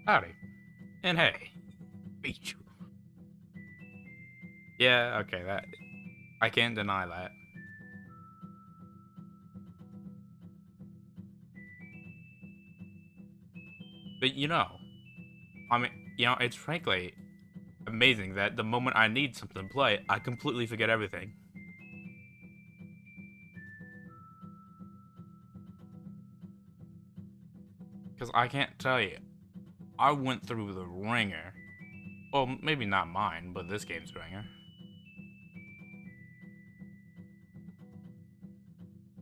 Howdy. And hey, beat you. Yeah, okay, that I can't deny that. But I mean, it's frankly amazing that the moment I need something to play, I completely forget everything. Because I can't tell you, I went through the ringer. Well, maybe not mine, but this game's ringer.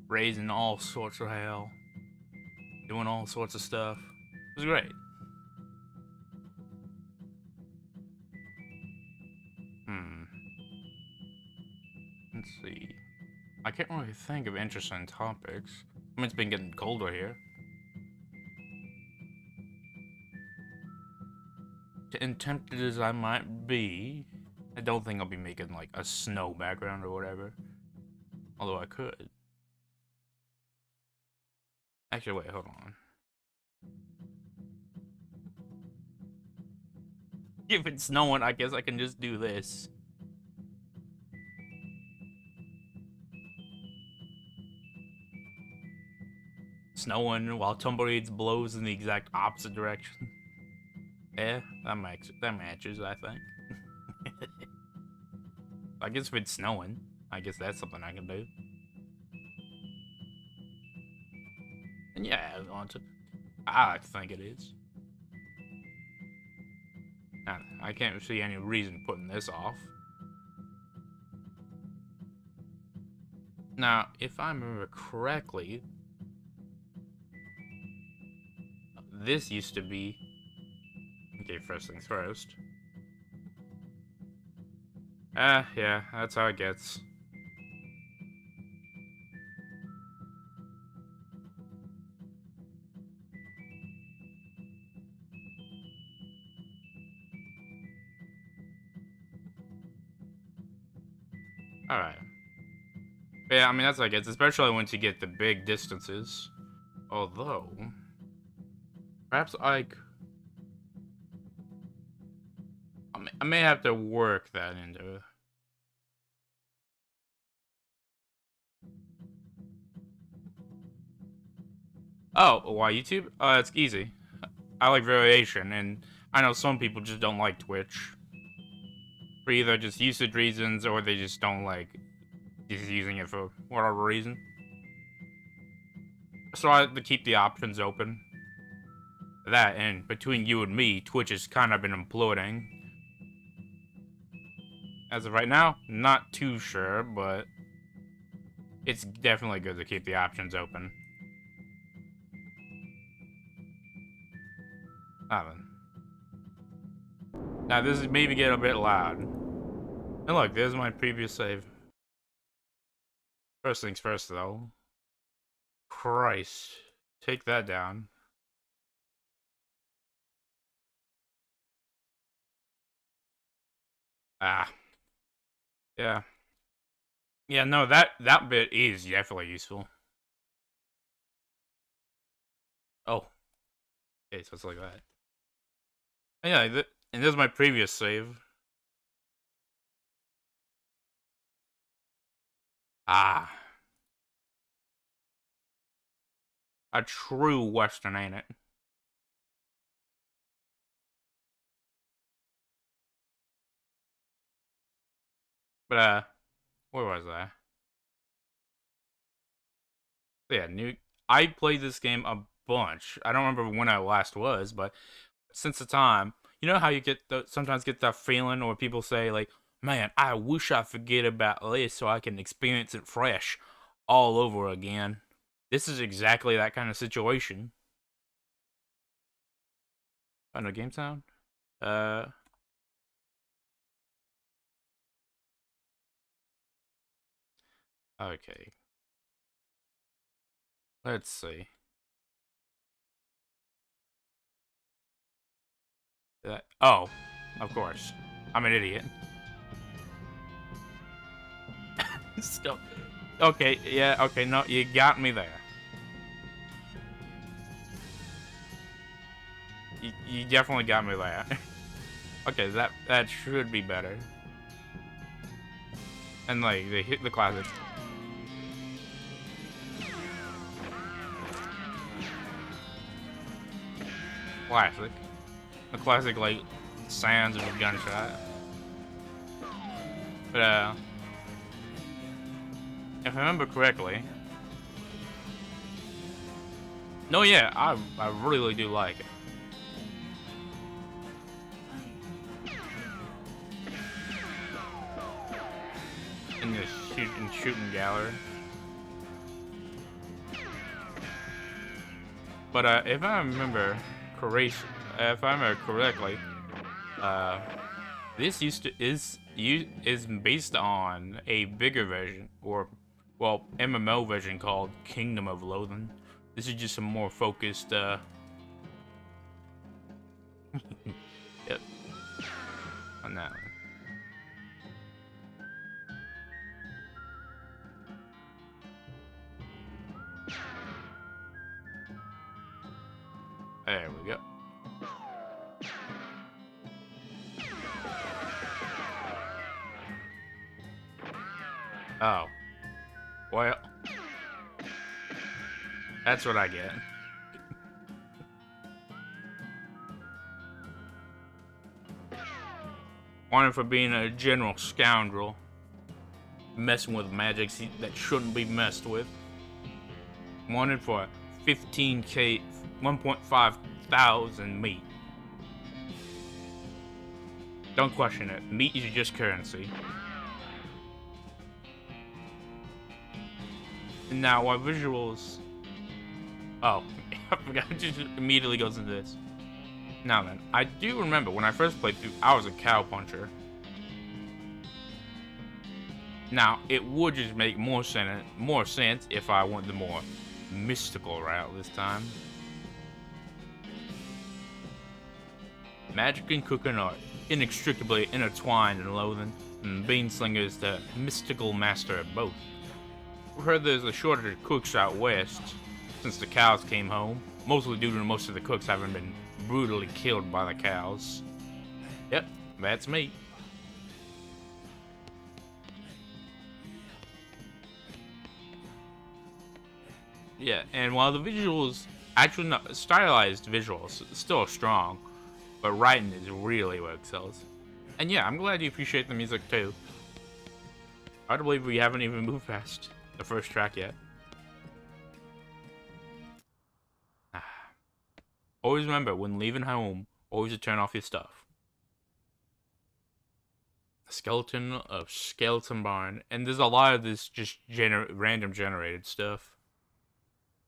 Raising all sorts of hell, doing all sorts of stuff. It was great. Hmm. Let's see. I can't really think of interesting topics. I mean, it's been getting colder here. And tempted as I might be, I don't think I'll be making like a snow background or whatever. Although I could. Actually, wait, hold on. If it's snowing, I guess I can just do this. Snowing while tumbleweeds blows in the exact opposite direction. Yeah, that matches, I think. I guess if it's snowing, I guess that's something I can do. And yeah, I like to think it is. I can't see any reason putting this off. Now, if I remember correctly, this used to be... Okay, first things first. Yeah, that's how it gets. Alright. Yeah, I mean, that's how it gets, especially once you get the big distances. Although... Perhaps I may have to work that into it. Oh, why YouTube? It's easy. I like variation, and I know some people just don't like Twitch. For either just usage reasons, or they just don't like just using it for whatever reason. So I like to keep the options open. That, and between you and me, Twitch has kind of been imploding. As of right now, not too sure, but it's definitely good to keep the options open. Nothing. Now this is maybe getting a bit loud. And look, there's my previous save. First things first, though. Christ. Take that down. Ah. Yeah. Yeah, no, that bit is definitely useful. Oh. Okay, so it's like that. Yeah, and this is my previous save. Ah. A true Western, ain't it? But, where was I? Yeah, I played this game a bunch. I don't remember when I last was, but since the time, you know how you sometimes get that feeling, or people say like, "Man, I wish I forget about this so I can experience it fresh, all over again." This is exactly that kind of situation. Oh, no game sound. Uh. Okay. Let's see. Oh, of course. I'm an idiot. Still. Okay, yeah, okay, no, you got me there. You definitely got me there. Okay, that should be better. And like, they hit the classic. Classic. The classic, like, sounds of a gunshot. But, if I remember correctly... No, yeah, I really do like it. In the shooting gallery. But, if I remember correctly, this is based on a bigger version, or, well, MMO version called Kingdom of Loathing. This is just a more focused, Yep. On that one. There we go. Oh. Well. That's what I get. Wanted for being a general scoundrel. messing with magic that shouldn't be messed with. Wanted for 15k, 1.5 thousand meat. Don't question it. Meat is just currency. And now our visuals. Oh, I forgot. It just immediately goes into this. Now then, I do remember when I first played through, I was a cow puncher. Now, it would just make more sense if I went the more mystical route this time. Magic and cooking are inextricably intertwined in Loathing, and Beanslinger is the mystical master of both. I've heard there's a shortage of cooks out west since the cows came home, mostly due to most of the cooks having been brutally killed by the cows. Yep, that's me. Yeah, and while the visuals, actually not stylized visuals, still strong, but writing is really what excels. And yeah, I'm glad you appreciate the music too. Hard to believe we haven't even moved past the first track yet. Always remember, when leaving home, always turn off your stuff. Skeleton of Skeleton Barn, and there's a lot of this just random generated stuff.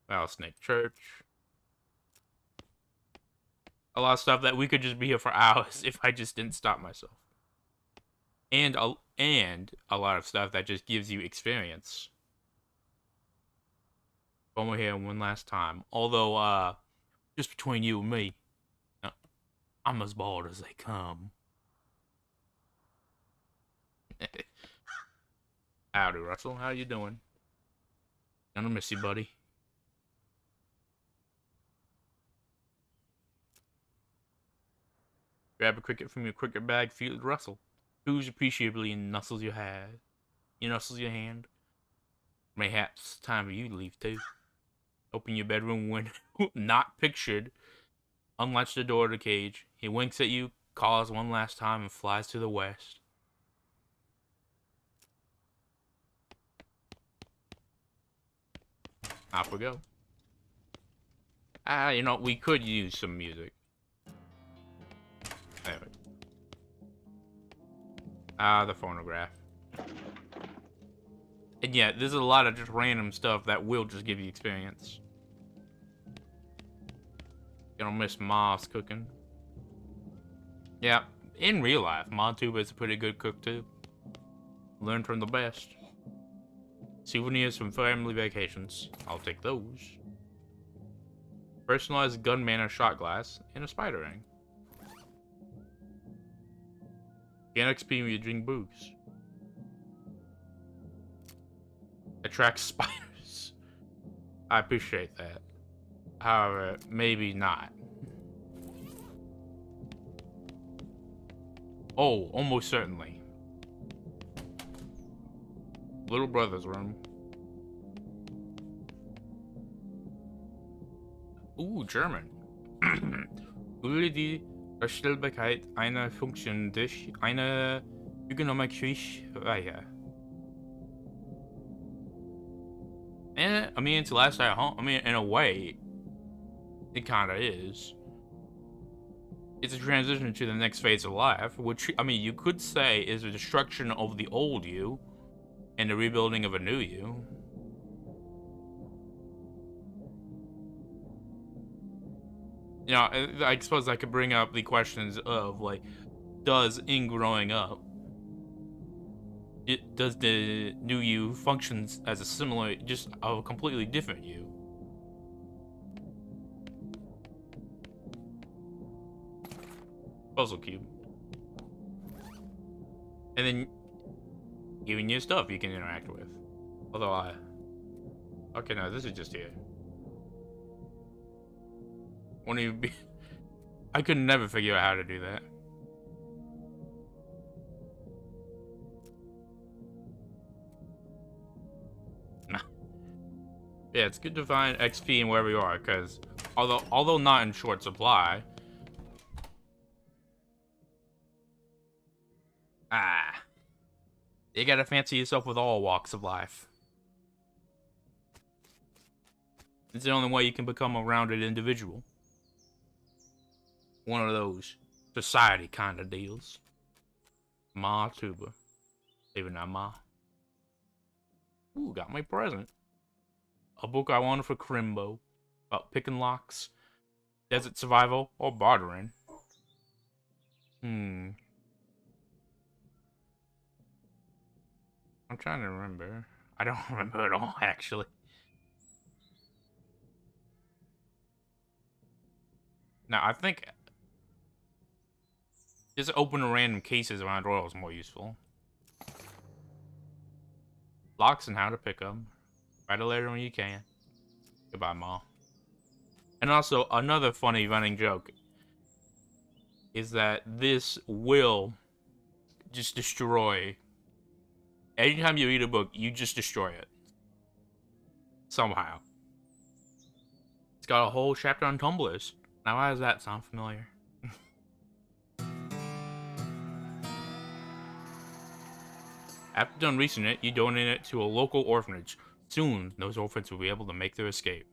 Rattlesnake Church. A lot of stuff that we could just be here for hours if I just didn't stop myself. And a lot of stuff that just gives you experience. One more here one last time. Although, just between you and me, I'm as bald as they come. Howdy, Russell. How you doing? Gonna miss you, buddy. Grab a cricket from your cricket bag, feel it rustle. Who's appreciably and nuzzles your hand. You nuzzles your hand. Mayhaps time for you to leave too. Open your bedroom window, not pictured. Unlatch the door to the cage. He winks at you, calls one last time, and flies to the west. Off we go. You know, we could use some music. Anyway. The phonograph. And yeah, there's a lot of just random stuff that will just give you experience. Gonna miss Mom's cooking. Yeah, in real life, CowboyTuba is a pretty good cook too. Learn from the best. Souvenirs from family vacations. I'll take those. Personalized gun manner shot glass and a spider ring. Gain XP when you drink booze. Attracts spiders. I appreciate that. However, maybe not. Oh, almost certainly. Little brother's room. Ooh, German. Würde die Verstellbarkeit einer Funktion durch eine Ökonomik reicher. And I mean, it's last at home. I mean, in a way, it kind of is. It's a transition to the next phase of life, which, I mean, you could say is a destruction of the old you and the rebuilding of a new you. You know, I suppose I could bring up the questions of, like, does in growing up, does the new you functions as a similar, just a completely different you? Puzzle cube. And then giving you stuff you can interact with. Although okay, no, this is just here. Won't even be. I could never figure out how to do that. Nah. Yeah, it's good to find XP in wherever you are, because although not in short supply. You gotta fancy yourself with all walks of life. It's the only way you can become a rounded individual. One of those society kind of deals. Ma tuba. Even not ma. Ooh, got my present. A book I wanted for Crimbo. About picking locks, desert survival, or bartering. I'm trying to remember. I don't remember at all, actually. Now, I think just open random cases around oil is more useful. Locks and how to pick them. Write a letter when you can. Goodbye, Ma. And also, another funny running joke is that this will just destroy. Anytime you read a book, you just destroy it. Somehow. It's got a whole chapter on tumblers. Now, why does that sound familiar? After done researching it, you donate it to a local orphanage. Soon, those orphans will be able to make their escape.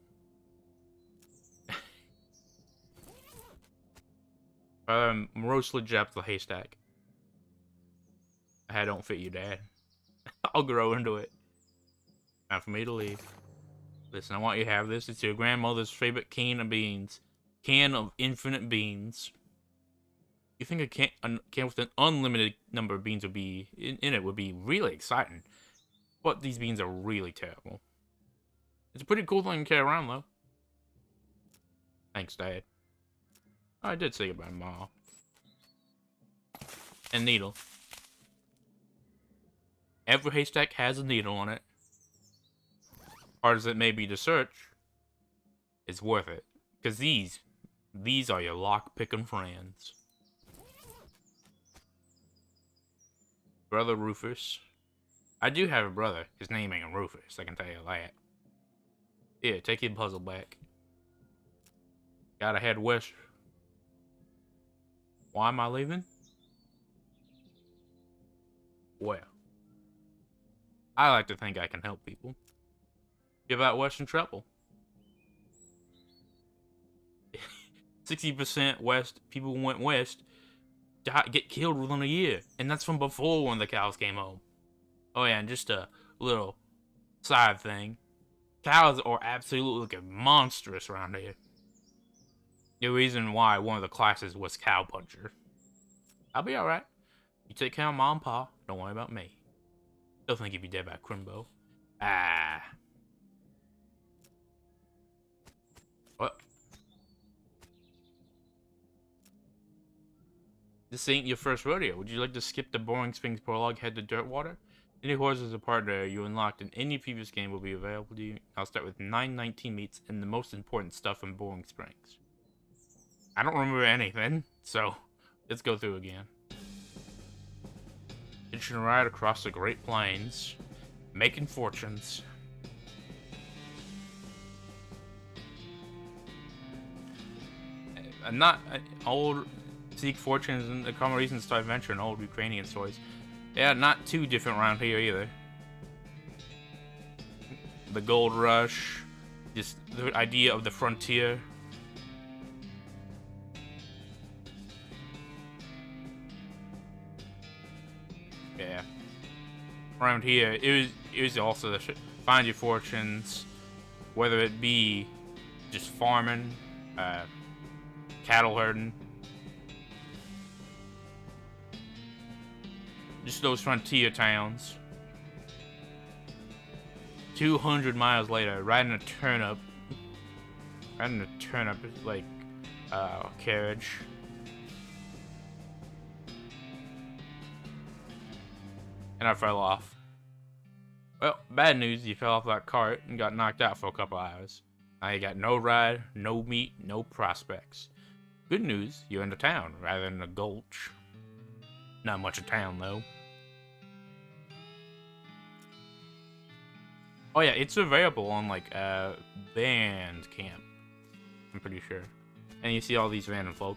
Morosely jabbed the haystack. I don't fit you, Dad. I'll grow into it. Time for me to leave. Listen, I want you to have this. It's your grandmother's favorite can of beans. Can of infinite beans. You think a can with an unlimited number of beans would be in it would be really exciting. But these beans are really terrible. It's a pretty cool thing to carry around, though. Thanks, Dad. I did say goodbye, Ma. And needle. Every haystack has a needle on it. Hard as it may be to search, it's worth it. Because these are your lock-picking friends. Brother Rufus. I do have a brother. His name ain't Rufus, I can tell you that. Here, take your puzzle back. Gotta head west. Why am I leaving? Well, I like to think I can help people. Give out west in trouble. 60% west, people went west, get killed within a year. And that's from before when the cows came home. Oh yeah, and just a little side thing. Cows are absolutely looking monstrous around here. The reason why one of the classes was cow puncher. I'll be alright. You take care of Mom and Pa, don't worry about me. Still think you'd be dead by Crimbo. Ah. What? This ain't your first rodeo. Would you like to skip the Boring Springs prologue, head to Dirtwater? Any horses or partner you unlocked in any previous game will be available to you. I'll start with 919 meats and the most important stuff in Boring Springs. I don't remember anything, so let's go through again. Hitching a ride across the Great Plains, making fortunes. Not old seek fortunes and the common reasons to adventure in old Ukrainian stories. Yeah, not too different around here either. The gold rush, just the idea of the frontier. Yeah. Around here, it was also the find your fortunes, whether it be just farming, cattle herding. Just those frontier towns. 200 miles later, riding a turnip. Riding a turnip is like a carriage. And I fell off. Well, bad news, you fell off that cart and got knocked out for a couple hours. Now you got no ride, no meat, no prospects. Good news, you're in the town rather than a gulch. Not much of town though. Oh yeah, it's available on like Bandcamp. I'm pretty sure. And you see all these random folk.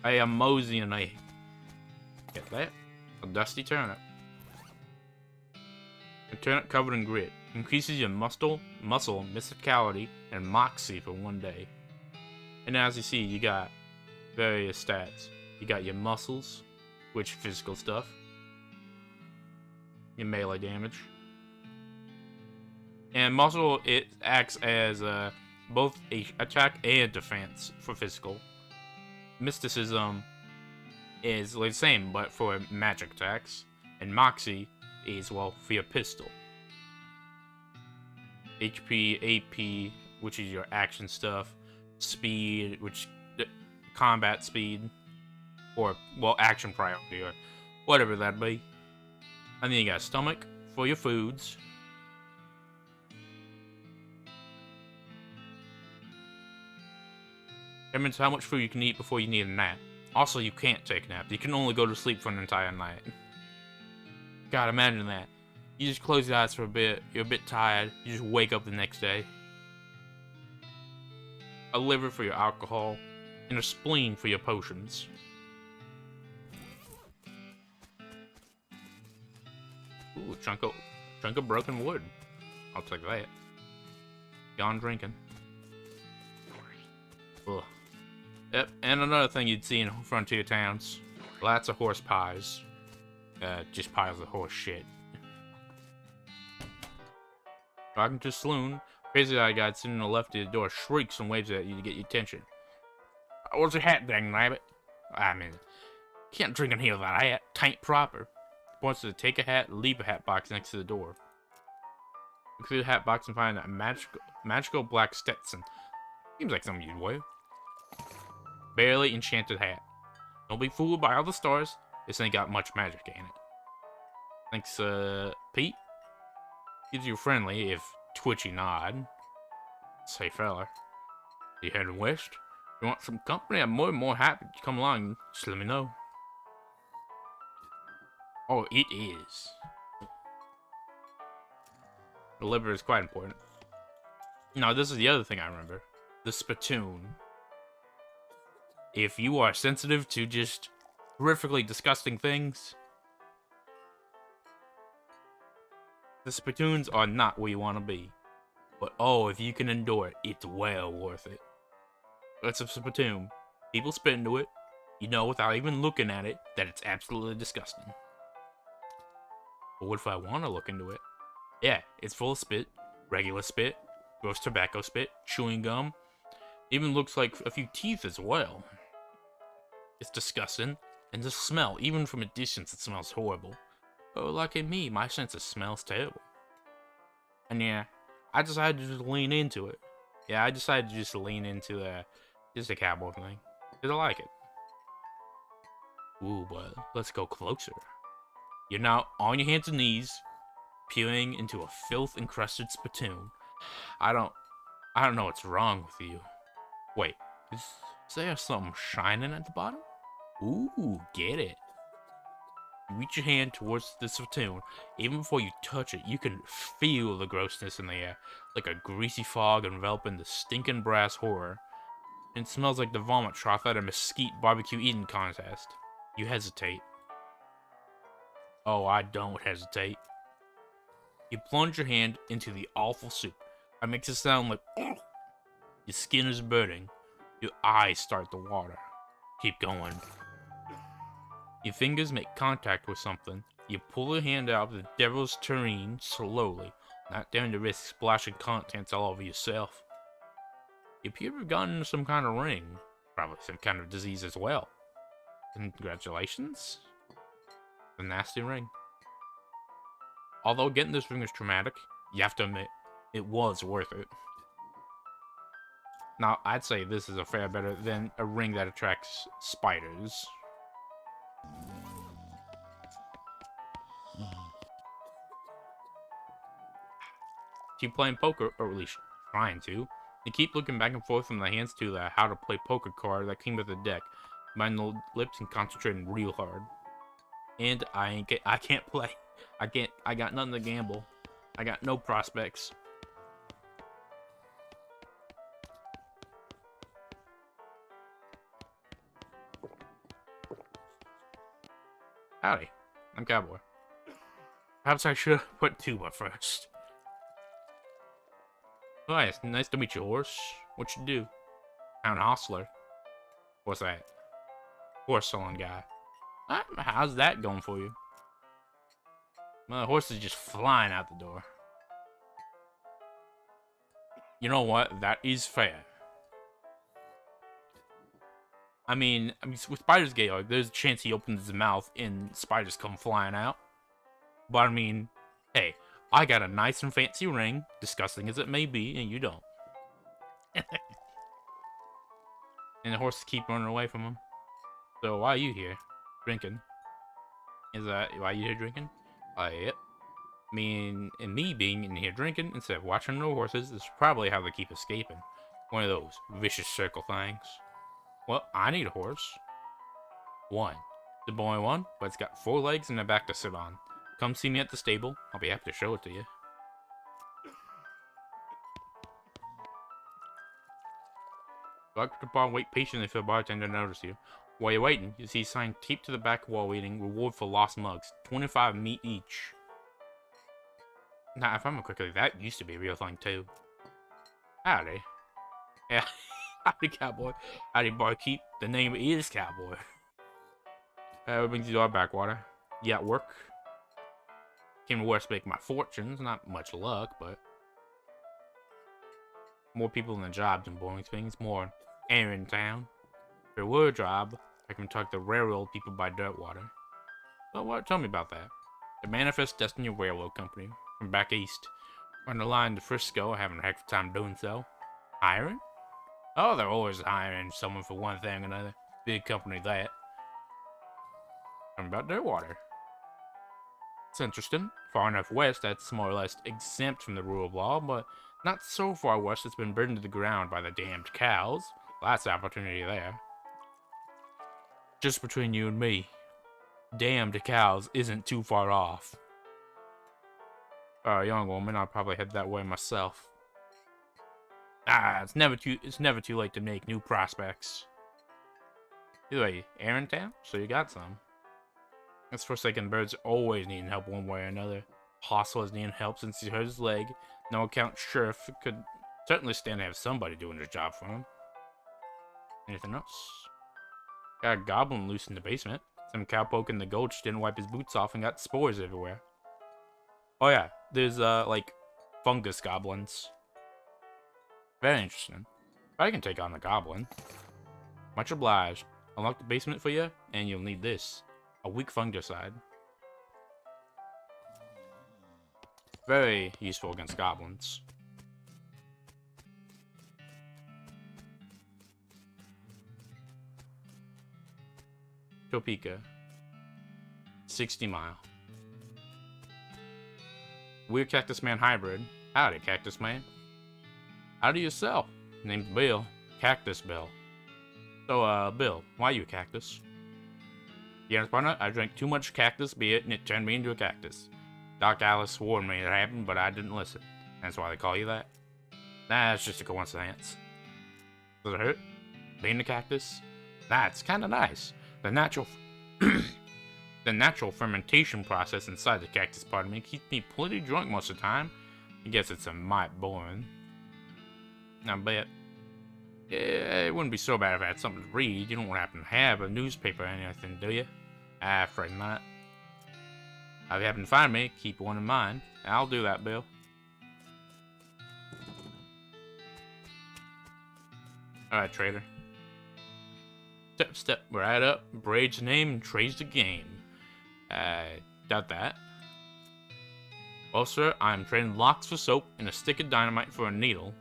I am Mosey and I get that. A dusty turnip. A turnip covered in grit. Increases your muscle, mysticality, and moxie for 1 day. And as you see, you got various stats. You got your muscles, which physical stuff. Your melee damage. And muscle, it acts as both a attack and defense for physical. Mysticism is like the same, but for magic attacks. And moxie is, well, for your pistol. HP, AP, which is your action stuff. Speed, which combat speed, or, well, action priority, or whatever that be. And then you got stomach for your foods. That means how much food you can eat before you need a nap. Also, you can't take a nap. You can only go to sleep for an entire night. God, imagine that. You just close your eyes for a bit, you're a bit tired, you just wake up the next day. A liver for your alcohol, and a spleen for your potions. Ooh, chunk of broken wood. I'll take that. Gone drinking. Ugh. Yep, and another thing you'd see in frontier towns. Lots of horse pies. Just piles of horse shit. Talking to Sloan, crazy eyed guy sitting on the left of the door shrieks and waves at you to get your attention. What's your hat, dang rabbit? I mean, can't drink in here without a hat. Tain't proper. Points to take a hat, leave a hat box next to the door. Look through the hat box and find a magical black Stetson. Seems like something you'd wear. Barely enchanted hat. Don't be fooled by all the stars. This ain't got much magic in it. Thanks, Pete. Gives you a friendly, if twitchy nod. Say, fella, you heading west? You want some company? I'm more and more happy to come along. Just let me know. Oh, it is. The liver is quite important. Now, this is the other thing I remember. The spittoon. If you are sensitive to just horrifically disgusting things, the spittoons are not where you want to be. But oh, if you can endure it, it's well worth it. It's a spittoon. People spit into it. You know without even looking at it that it's absolutely disgusting. But what if I want to look into it? Yeah, it's full of spit. Regular spit. Gross tobacco spit. Chewing gum. Even looks like a few teeth as well. It's disgusting. And the smell, even from a distance, it smells horrible. Oh, lucky me, my sense of smell's terrible. And yeah, I decided to just lean into it. Yeah, I decided to just lean into just a cowboy thing. Because I like it. Ooh, but let's go closer. You're now on your hands and knees, peering into a filth-encrusted spittoon. I don't know what's wrong with you. Wait, is there something shining at the bottom? Ooh, get it. You reach your hand towards the spittoon. Even before you touch it, you can feel the grossness in the air, like a greasy fog enveloping the stinking brass horror. It smells like the vomit trough at a mesquite barbecue eating contest. You hesitate. Oh, I don't hesitate. You plunge your hand into the awful soup. It makes it sound like your skin is burning. Your eyes start to water. Keep going. Your fingers make contact with something. You pull your hand out of the devil's tureen slowly, not daring to risk splashing contents all over yourself. You appear to have gotten some kind of ring. Probably some kind of disease as well. Congratulations. The nasty ring. Although getting this ring is traumatic, you have to admit, it was worth it. Now, I'd say this is a fair better than a ring that attracts spiders. Keep playing poker, or at least trying to. You keep looking back and forth from the hands to the how to play poker card that came with the deck. Biting the lips and concentrating real hard. And I can't play. I got nothing to gamble. I got no prospects. Howdy. I'm cowboy. Perhaps I should have put tuba first. Nice, nice to meet you, horse. What you do? I'm an hostler. What's that? Horse selling guy. How's that going for you? Well, the horse is just flying out the door. You know what? That is fair. I mean, with Spider's gate, like, there's a chance he opens his mouth and spiders come flying out. But I mean, hey, I got a nice and fancy ring, disgusting as it may be, and you don't. And the horses keep running away from him. So why are you here? Drinking. Is that why you here drinking? Yep. I mean, and me being in here drinking instead of watching the horses is probably how they keep escaping. One of those vicious circle things. Well, I need a horse. One. The boy one, but it's got 4 legs and a back to sit on. Come see me at the stable. I'll be happy to show it to you. Dr. Capon, wait patiently for the bartender to notice you. While you're waiting, you see a sign taped to the back wall waiting, reward for lost mugs. 25 meat each. Now, if I remember quickly, that used to be a real thing too. Howdy. Yeah. Howdy, cowboy. Howdy, barkeep. The name is Cowboy. What brings you to our backwater? You at work? Came to West make my fortunes. Not much luck, but more people in the job than boring things. More air in town. If there were a job, I can talk to railroad people by Dirtwater. Well, what? Tell me about that. The Manifest Destiny Railroad Company from back east. On the line to Frisco, having a heck of a time doing so. Hiring? Oh, they're always hiring someone for one thing or another. Big company that. Tell me about Dirtwater. It's interesting. Far enough west that's more or less exempt from the rule of law, but not so far west it's been burned to the ground by the damned cows. Lots of opportunity there. Just between you and me, damned cows isn't too far off. Young woman, I'll probably head that way myself. It's never too late to make new prospects. Either way, Aaron Town, so you got some. This Forsaken Bird's always needing help one way or another. Hostile is needing help since he hurt his leg. No account sheriff could certainly stand to have somebody doing their job for him. Anything else? Got a goblin loose in the basement. Some cowpoke in the gulch didn't wipe his boots off and got spores everywhere. Oh yeah, there's like fungus goblins. Very interesting. I can take on the goblin. Much obliged. Unlock the basement for you, and you'll need this. A weak fungicide. Very useful against goblins. Topeka. 60 Mile. Weird Cactus Man hybrid. Howdy, Cactus Man. Howdy yourself. Name's Bill. Cactus Bill. So, Bill, why are you a cactus? The honest partner, I drank too much cactus beer and it turned me into a cactus. Doc Alice warned me it happened, but I didn't listen. That's why they call you that. Nah, it's just a coincidence. Does it hurt? Being a cactus? That's kinda nice. The natural fermentation process inside the cactus part of me keeps me plenty drunk most of the time. I guess it's a mite boring. I bet. Yeah, it wouldn't be so bad if I had something to read. You don't happen to have a newspaper or anything, do you? Afraid not. If you happen to find me, keep one in mind. I'll do that, Bill. Alright, trader. Step right up, braid's the name, and trades the game. Doubt that. Well, sir, I'm trading locks for soap and a stick of dynamite for a needle.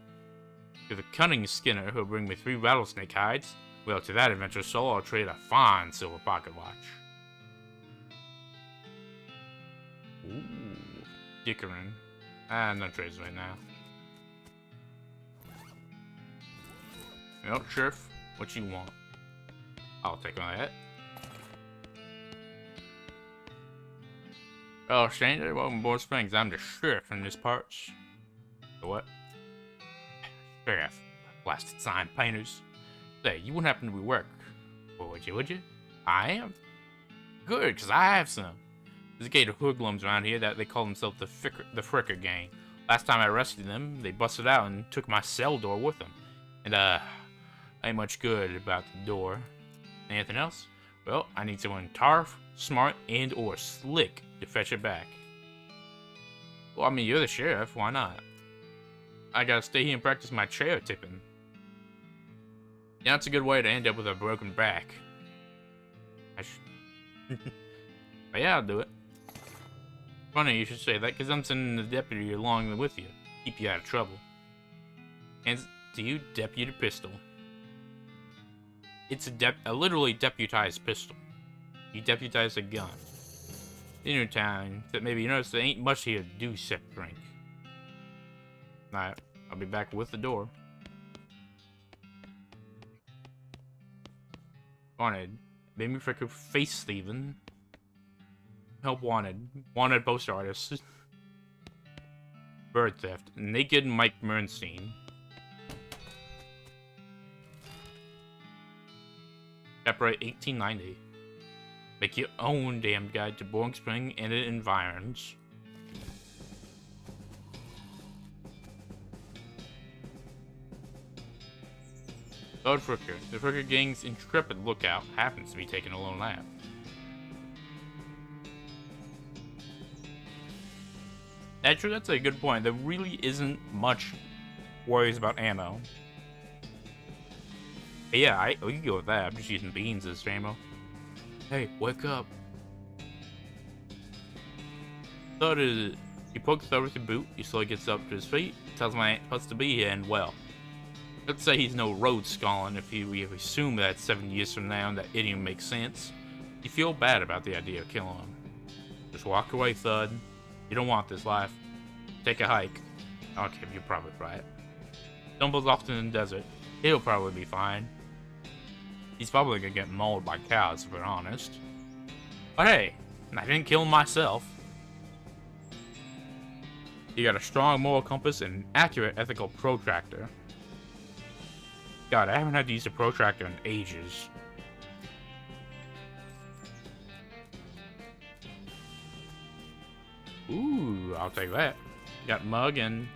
To the cunning Skinner, who'll bring me 3 rattlesnake hides. Well, to that adventurous soul, I'll trade a fine silver pocket watch. Ooh, dickering. No trades right now. Well, Sheriff, what you want? I'll take on that. Oh, stranger, welcome aboard Springs. I'm the sheriff in this parts. The what? Sheriff. Blasted sign painters. Say, you wouldn't happen to be work. Well, would you? I am. Good, because I have some. There's a gate of hoodlums around here that they call themselves the Fricker Gang. Last time I arrested them, they busted out and took my cell door with them. And, ain't much good about the door. Anything else? Well, I need someone tough, smart, and or slick to fetch it back. Well, I mean, you're the sheriff, why not? I gotta stay here and practice my chair tipping. Yeah, that's a good way to end up with a broken back. But yeah, I'll do it. Funny you should say that, because I'm sending the deputy along with you. Keep you out of trouble. Hands to you, deputy pistol. It's a literally deputized pistol. You deputize a gun. In your town, that maybe you notice there ain't much here to do except drink. Alright, I'll be back with the door. Wanted. Baby Fricker face thieving. Help wanted. Wanted poster artist. Bird theft. Naked Mike Mernstein. Copyright 1890. Make your own damn guide to Boring Spring and its environs. Lord Fricker. The Fricker Gang's intrepid lookout happens to be taking a lone nap. Actually, that's a good point. There really isn't much worries about ammo. Hey, yeah, we can go with that. I'm just using beans as ammo. Hey, wake up. Thud is... You poke Thud with your boot, he slowly gets up to his feet, tells him I ain't supposed to be here, and well. Let's say he's no road sculling if we assume that 7 years from now that idiom makes sense. You feel bad about the idea of killing him. Just walk away, Thud. You don't want this life. Take a hike. Okay, you're probably right. Stumbles off in the desert. He'll probably be fine. He's probably gonna get mauled by cows, if we're honest. But hey, I didn't kill him myself. You got a strong moral compass and an accurate ethical protractor. God, I haven't had to use a protractor in ages. Ooh, I'll take that. Got mug and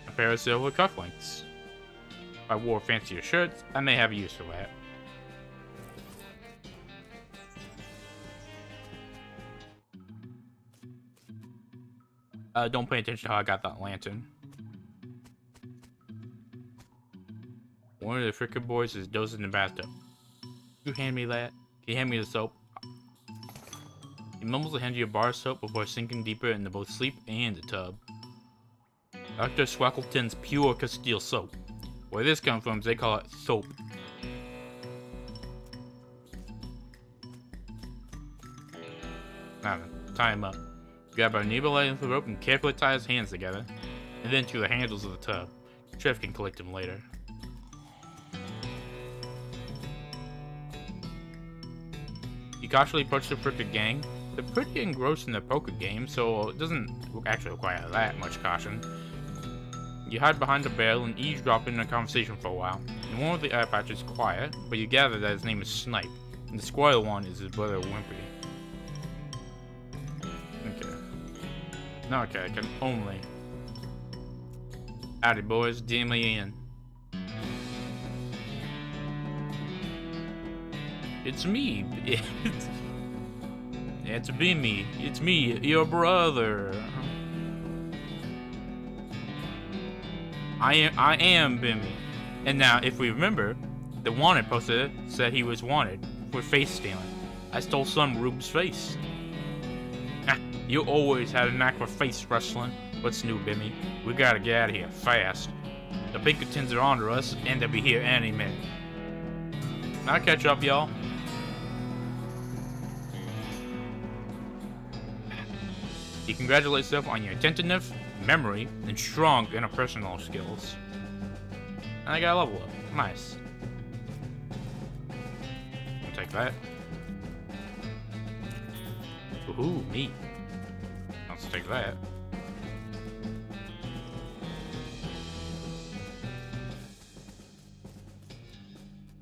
a pair of silver cufflinks. If I wore fancier shirts, I may have a use for that. Don't pay attention to how I got that lantern. One of the Fricker boys is dozing in the bathtub. You hand me that? Can you hand me the soap? He mumbles to hand you a bar of soap before sinking deeper into both sleep and the tub. Dr. Swackleton's pure Castile soap. Where this comes from, they call it soap. Now then, tie him up. Grab our needle length of the rope and carefully tie his hands together, and then to the handles of the tub. Trev can collect him later. You cautiously approach the Fricker gang. They're pretty engrossed in their poker game, so it doesn't actually require that much caution. You hide behind a barrel and eavesdrop in a conversation for a while. And one of the eye patch is quiet, but you gather that his name is Snipe, and the squirrel one is his brother Wimpy. Okay, I can only. Howdy boys, DM me in. It's me. It's me. It's me, your brother. I am Bimmy. And now, if we remember, the wanted poster said he was wanted for face stealing. I stole some Rube's face. You always had a knack for face rustling. What's new, Bimmy? We gotta get out of here fast. The Pinkertons are onto us, and they'll be here any minute. I'll catch up, y'all. You congratulate yourself on your attentiveness, memory, and strong interpersonal skills. And I got a level up. Nice. I'll take that. Ooh, neat. Let's take that.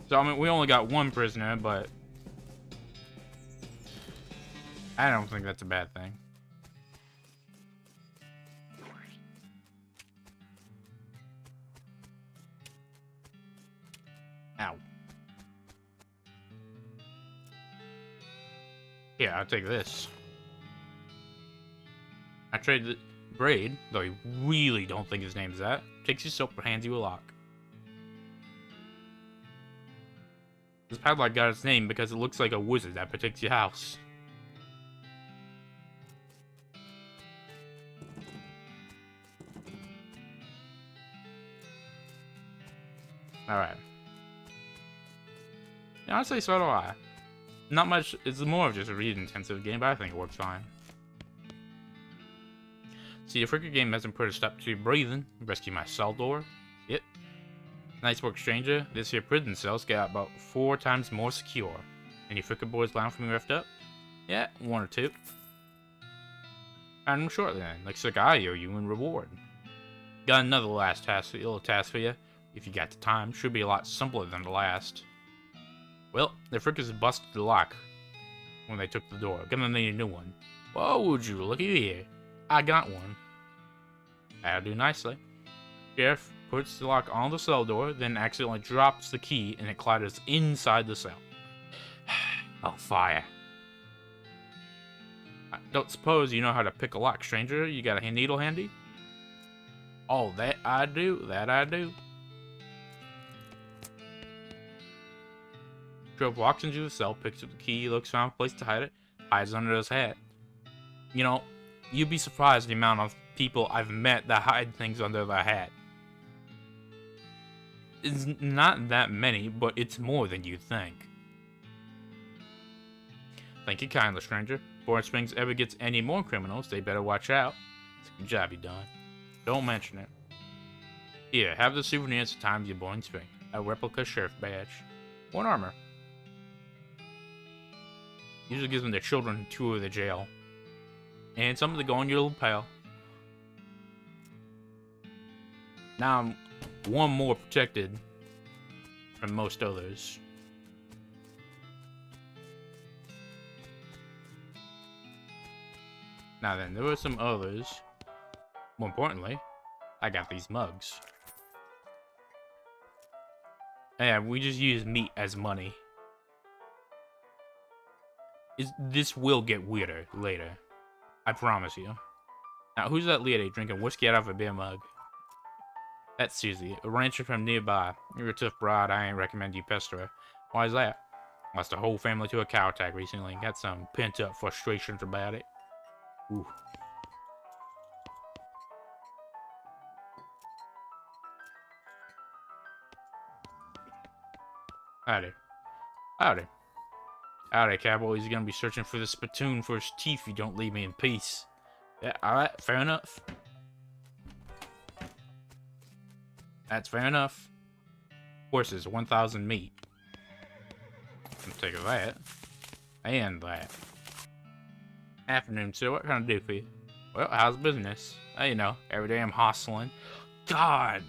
So, I mean, we only got one prisoner, but I don't think that's a bad thing. Ow. Yeah, I'll take this. I trade the Braid, though I really don't think his name's that. Takes your soap, hands you a lock. This padlock got its name because it looks like a wizard that protects your house. Alright. Yeah, honestly, so do I. Not much, it's more of just a read-intensive game, but I think it works fine. See, your freaking game hasn't put a stop to your breathing. Rescue my cell door. Yep. Nice work, stranger. This here prison cell's got about 4 times more secure. Any frickin' boys down from me left up? Yeah, 1 or 2. And shortly then, looks like I owe you in reward. Got another last task, little task for you. If you got the time, should be a lot simpler than the last. Well, the frickers busted the lock when they took the door. Gonna need a new one. Whoa, would you looky here? I got one. That'll do nicely. Sheriff puts the lock on the cell door, then accidentally drops the key and it clatters inside the cell. Oh, fire. I don't suppose you know how to pick a lock, stranger? You got a needle handy? Oh, that I do. That I do. Sheriff walks into the cell, picks up the key, looks around for a place to hide it, hides under his hat. You know, you'd be surprised the amount of people I've met that hide things under their hat. It's not that many, but it's more than you think. Thank you kindly, stranger. Before Springs ever gets any more criminals, they better watch out. It's a good job you done. Don't mention it. Here, have the souvenirs the times you're born in Spring. A replica sheriff badge. 1 armor. Usually gives them their children a tour of the jail. And something to go on your lapel. Now I'm 1 more protected from most others. Now then, there were some others. More importantly, I got these mugs. Yeah, we just use meat as money. This will get weirder later. I promise you. Now, who's that lady drinking whiskey out of a beer mug? That's Susie, a rancher from nearby. You're a tough broad, I ain't recommend you pester her. Why is that? Lost a whole family to a cow attack recently and got some pent-up frustrations about it. Ooh. Howdy. Howdy. Howdy, cowboy. He's gonna be searching for the spittoon for his teeth if you don't leave me in peace. Yeah, alright, fair enough. That's fair enough. Horses, 1,000 meat. I'll take that. And that. Afternoon, sir. What can I do for you? Well, how's business? You know, every day I'm hustling. God.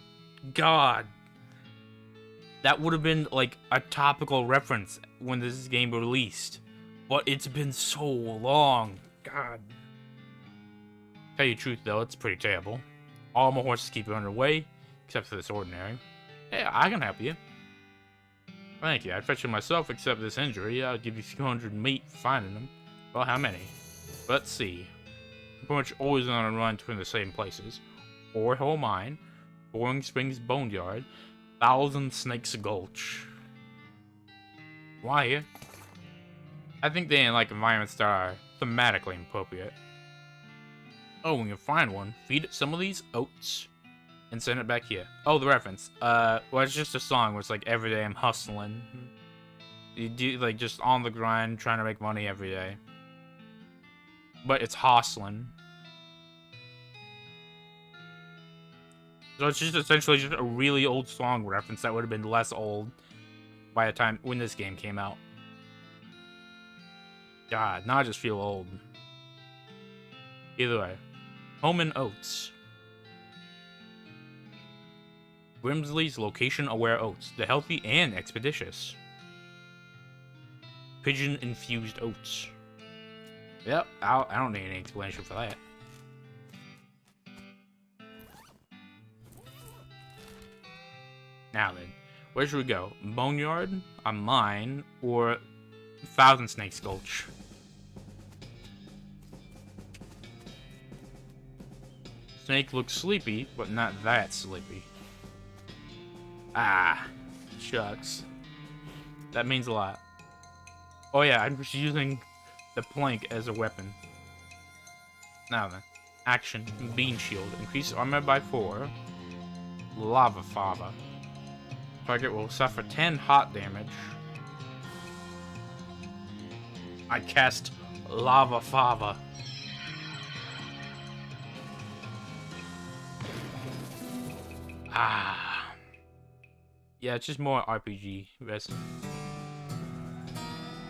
That would have been like a topical reference when this game released. But it's been so long. God. Tell you the truth though, it's pretty terrible. All my horses keep you underway, except for this ordinary. Hey, I can help you. Thank you. I'd fetch it myself except this injury. I'll give you 200 meat for finding them. Well, how many? Let's see. I'm pretty much always on a run between the same places. Hole Mine, Boring Springs Boneyard, Thousand Snakes Gulch. Why here? I think they like environments that are thematically appropriate. Oh, when you find one, feed it some of these oats and send it back here. Oh, the reference. Well, it's just a song where it's like every day I'm hustling. You do like just on the grind, trying to make money every day. But it's hustling. So it's just essentially just a really old song reference that would have been less old by the time when this game came out. God, now I just feel old. Either way. Home and Oats. Grimsley's location-aware oats. The healthy and expeditious. Pigeon-infused oats. Yep, I don't need any explanation for that. Now then, where should we go? Boneyard, a mine, or Thousand Snakes Gulch? Snake looks sleepy, but not that sleepy. Ah, shucks. That means a lot. Oh yeah, I'm just using the plank as a weapon. Now then, action, Bean Shield. Increase armor by 4. Lava Fava. Target will suffer 10 hot damage. I cast Lava Fava. Ah. Yeah, it's just more RPG. Rest.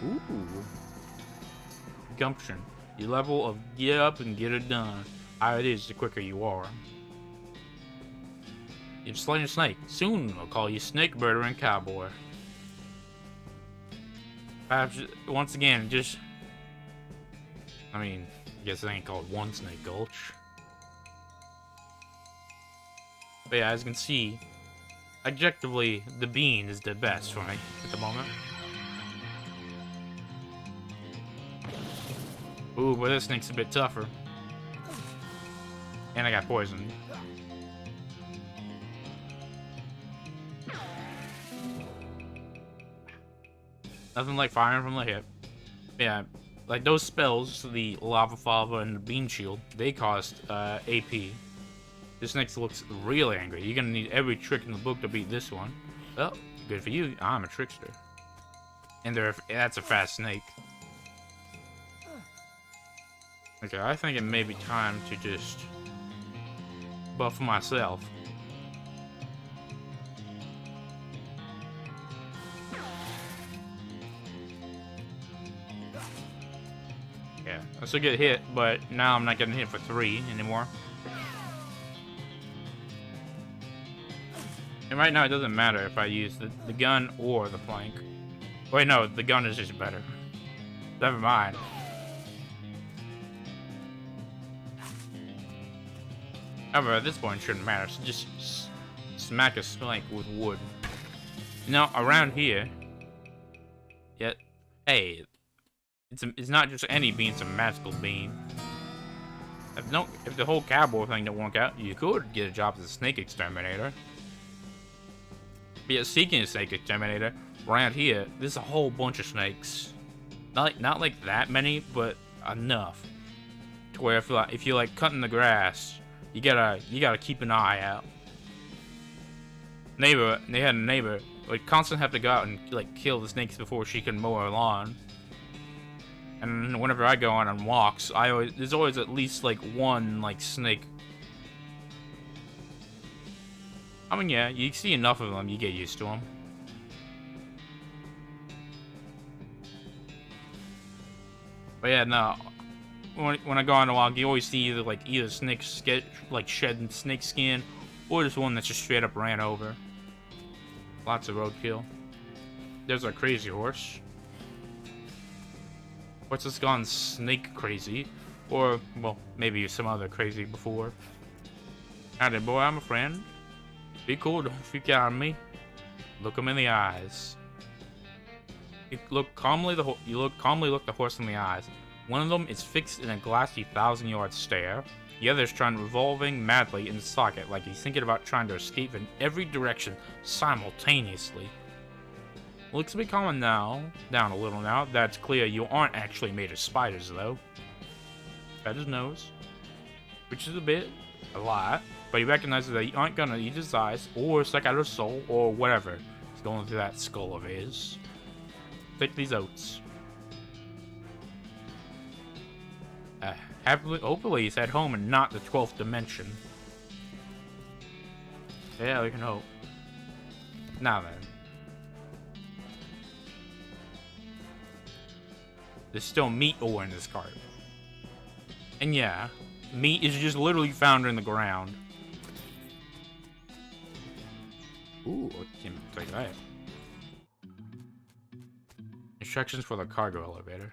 Ooh. Gumption. Your level of get up and get it done. Higher it is, the quicker you are. You've slain a snake. Soon I'll call you Snake Murdering Cowboy. Perhaps, once again, just... I mean, I guess it ain't called One Snake Gulch. But yeah, as you can see, objectively, the bean is the best for me at the moment. Ooh, but this snake's a bit tougher. And I got poisoned. Nothing like firing from the hip. Yeah, like those spells, the Lava Fava and the Bean Shield, they cost AP. This snake looks really angry. You're gonna need every trick in the book to beat this one. Well, good for you. I'm a trickster. And that's a fast snake. Okay, I think it may be time to just buff myself. Yeah, I still get hit, but now I'm not getting hit for 3 anymore. And right now it doesn't matter if I use the gun or the plank. Wait, no, the gun is just better. Never mind. However, at this point it shouldn't matter, so just smack a snake with wood. Now, around here... Yeah, hey, it's not just any bean, it's a magical bean. If the whole cowboy thing don't work out, you could get a job as a snake exterminator. But yeah, seeking a snake exterminator, around here, there's a whole bunch of snakes. Not like that many, but enough. To where if you're like cutting the grass, you gotta keep an eye out. They had a neighbor would constantly have to go out and like kill the snakes before she could mow her lawn. And whenever I go on walks, there's always at least like one like snake. I mean, yeah, you see enough of them, you get used to them. But yeah, no. When I go on a walk, you always see either snake shedding snake skin, or just one that just straight up ran over. Lots of roadkill. There's a crazy horse. What's this gone snake crazy? Or, well, maybe some other crazy before. Howdy, boy, I'm a friend. Be cool, don't freak out on me. Look him in the eyes. You look calmly the horse in the eyes. One of them is fixed in a glassy 1,000-yard stare. The other is trying revolving madly in the socket, like he's thinking about trying to escape in every direction simultaneously. Looks to be calming down a little now. That's clear you aren't actually made of spiders, though. At his nose, which is a lot, but he recognizes that you aren't gonna eat his eyes or suck out his soul or whatever is going through that skull of his. Take these oats. Hopefully he's at home and not the 12th dimension. Yeah, we can hope. Now then. There's still meat ore in this cart. And yeah, meat is just literally found in the ground. Ooh, I can take that. Instructions for the cargo elevator.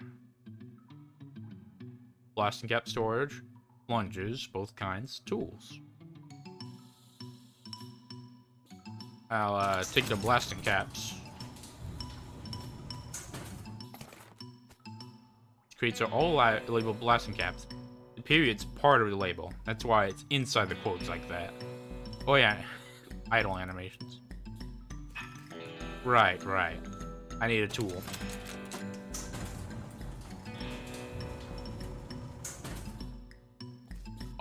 blasting cap storage, plungers, both kinds, tools. I'll take the blasting caps. Crates are all labeled blasting caps. The period's part of the label. That's why it's inside the quotes like that. Oh yeah, idle animations. Right. I need a tool.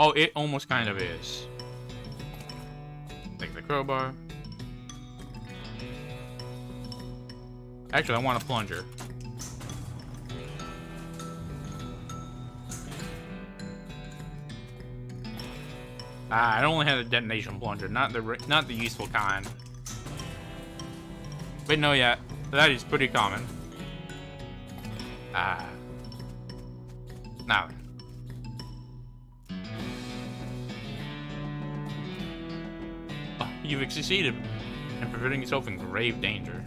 Oh, it almost kind of is. Take the crowbar. Actually, I want a plunger. I only had a detonation plunger, not the useful kind. But no, yeah, that is pretty common. Now then. Oh, you've succeeded in preventing yourself in grave danger.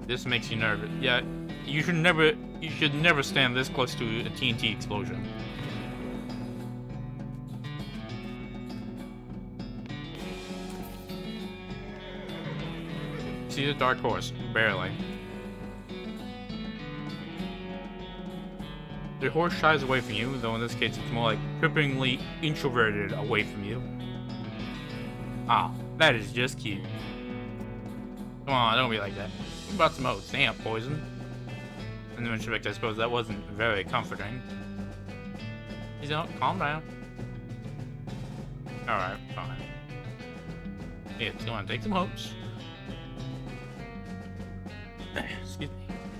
This makes you nervous. Yeah, you should never stand this close to a TNT explosion. See the dark horse? Barely. The horse shies away from you, though in this case it's more like cripplingly introverted away from you. Ah, that is just cute. Come on, don't be like that. What about some oats? They ain't poison. In the retrospect, I suppose that wasn't very comforting. You don't calm down. Alright, fine. Yeah, come on, take some hopes. Excuse me.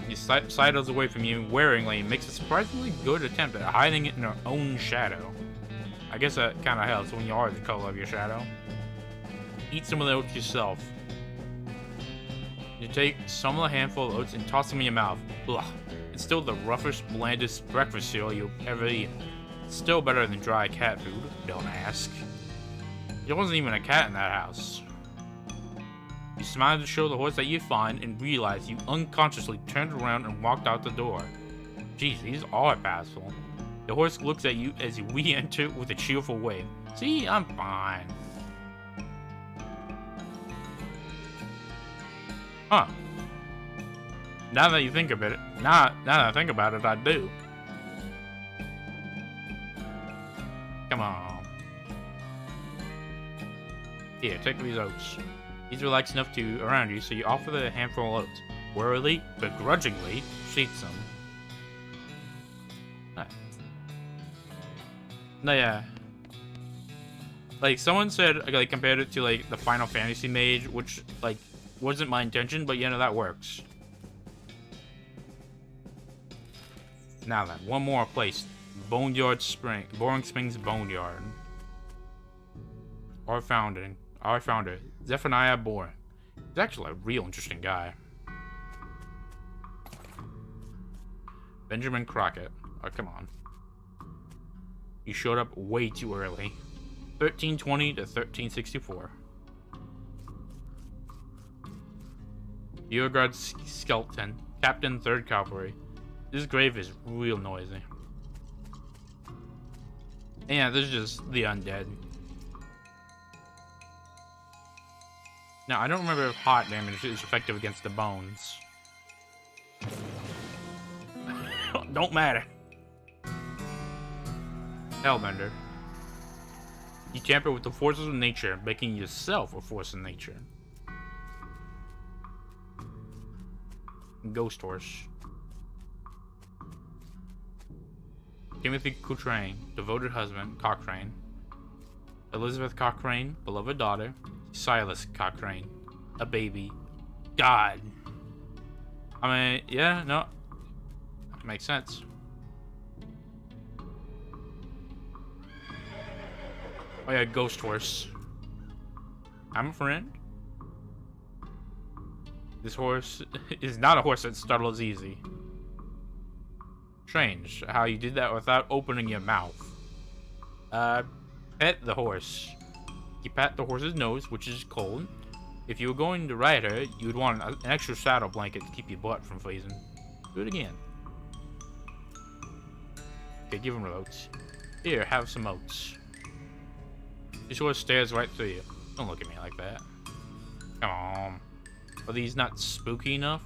He sidles away from you waringly and makes a surprisingly good attempt at hiding it in her own shadow. I guess that kind of helps when you are the color of your shadow. Eat some of the oats yourself. You take some of the handful of oats and toss them in your mouth. Ugh. It's still the roughest, blandest breakfast cereal you've ever eaten. It's still better than dry cat food, don't ask. There wasn't even a cat in that house. You smiled to show the horse that you're fine and realized you unconsciously turned around and walked out the door. Jeez, these are passable. The horse looks at you as you re-enter with a cheerful wave. See, I'm fine. Huh. Now that you think of it, now that I think about it, I do. Come on. Here, take these oats. He's relaxed enough to around you, so you offer the handful of oats. Warily, begrudgingly, she eats them. Right. No, yeah. Like, someone said, like, compared it to, like, the Final Fantasy mage, which, like, wasn't my intention, but, you know, that works. Now then, one more place. Boneyard Spring. Boring Springs Boneyard. Our founder, Zephaniah Boring. He's actually a real interesting guy. Benjamin Crockett. Oh, come on. You showed up way too early. 1320 to 1364. Beauregard Skelton, Captain 3rd Cavalry. This grave is real noisy. And yeah, this is just the undead. Now, I don't remember if hot damage is effective against the bones. Don't matter. Hellbender. You tamper with the forces of nature, making yourself a force of nature. Ghost Horse. Timothy Cochrane, devoted husband, Cochrane. Elizabeth Cochrane, beloved daughter. Silas Cochrane, a baby. God. I mean, yeah, no. Makes sense. Oh yeah, Ghost Horse. I'm a friend. This horse is not a horse that startles easy. Strange how you did that without opening your mouth. Pet the horse. You pat the horse's nose, which is cold. If you were going to ride her, you would want an extra saddle blanket to keep your butt from freezing. Do it again. Okay, give him oats. Here, have some oats. This horse stares right through you. Don't look at me like that. Come on. Are these not spooky enough?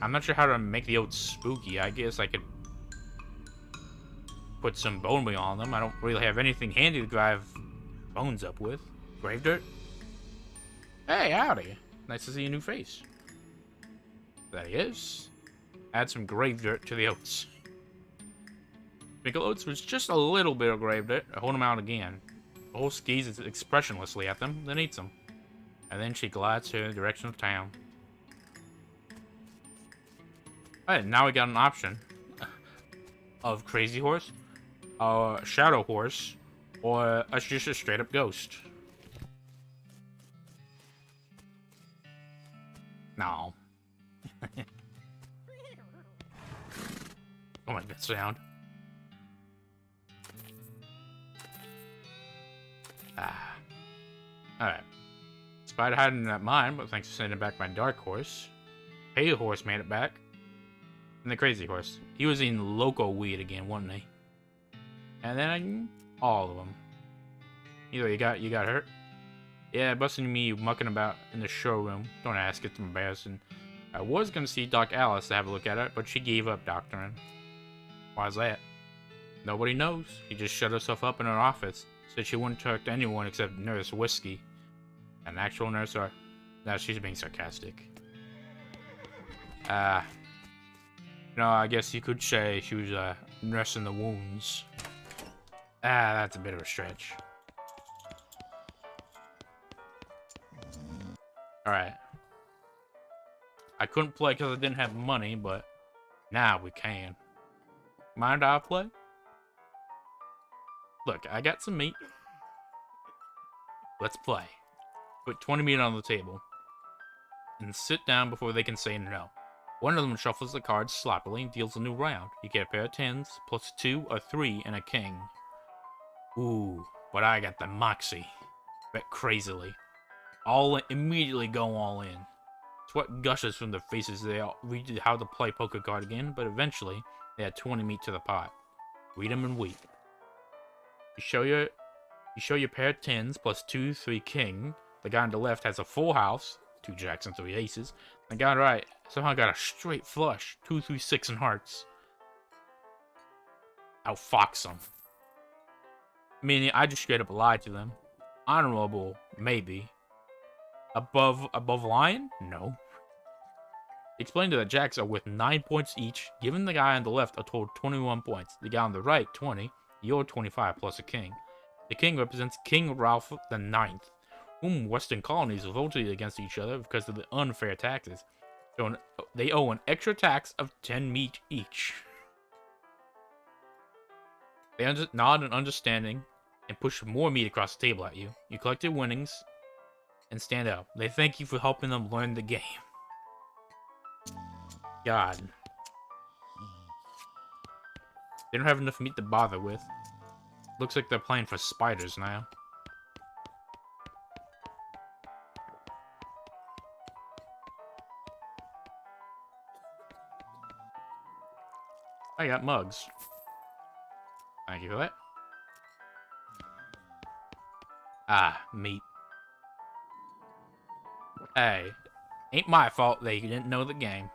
I'm not sure how to make the oats spooky. I guess I could put some bone meal on them. I don't really have anything handy to drive bones up with. Grave dirt? Hey, howdy. Nice to see a new face. That he is. Add some grave dirt to the oats. Sprinkle oats with just a little bit of grave dirt. Hold them out again. The horse gazes expressionlessly at them, then eats them. And then she glides to the direction of town. Alright, now we got an option of crazy horse, shadow horse, or just a straight up ghost. No. Oh my god, sound. Alright. Spider hiding in that mine, but thanks for sending back my dark horse. Pale horse made it back. And the crazy horse. He was in loco weed again, wasn't he? And then all of them. Either you got hurt? Yeah, busting me mucking about in the showroom. Don't ask, it's embarrassing. I was gonna see Doc Alice to have a look at it, but she gave up doctoring. Why's that? Nobody knows. She just shut herself up in her office. Said she wouldn't talk to anyone except Nurse Whiskey. An actual nurse or... No, she's being sarcastic. I guess you could say she was nursing the wounds. That's a bit of a stretch. Alright. I couldn't play because I didn't have money, but now we can. Mind I play? Look, I got some meat. Let's play. Put 20 meat on the table. And sit down before they can say no. One of them shuffles the cards sloppily and deals a new round. You get a pair of 10s, plus 2, a 3, and a king. Ooh, but I got the moxie. Bet crazily. Immediately go all in. Sweat gushes from their faces. They all read how to play poker card again, but eventually they add 20 meat to the pot. Read them and weep. You show your pair of 10s, plus 2, 3, king. The guy on the left has a full house, 2 jacks and 3 aces. The guy on the right somehow got a straight flush, 2, 3, 6 and hearts. Outfox them. Meaning I just straight up lied to them. Honorable, maybe. Above line? No. Explained that the jacks are worth 9 points each, giving the guy on the left a total of 21 points. The guy on the right, 20. You're 25 plus a king. The king represents King Ralph the Ninth, whom Western colonies voted against each other because of the unfair taxes. So they owe an extra tax of 10 meat each. They nod in understanding and push more meat across the table at you. You collect your winnings and stand up. They thank you for helping them learn the game. God. They don't have enough meat to bother with. Looks like they're playing for spiders now. I got mugs. Thank you for that. Meat. Hey, ain't my fault they didn't know the game.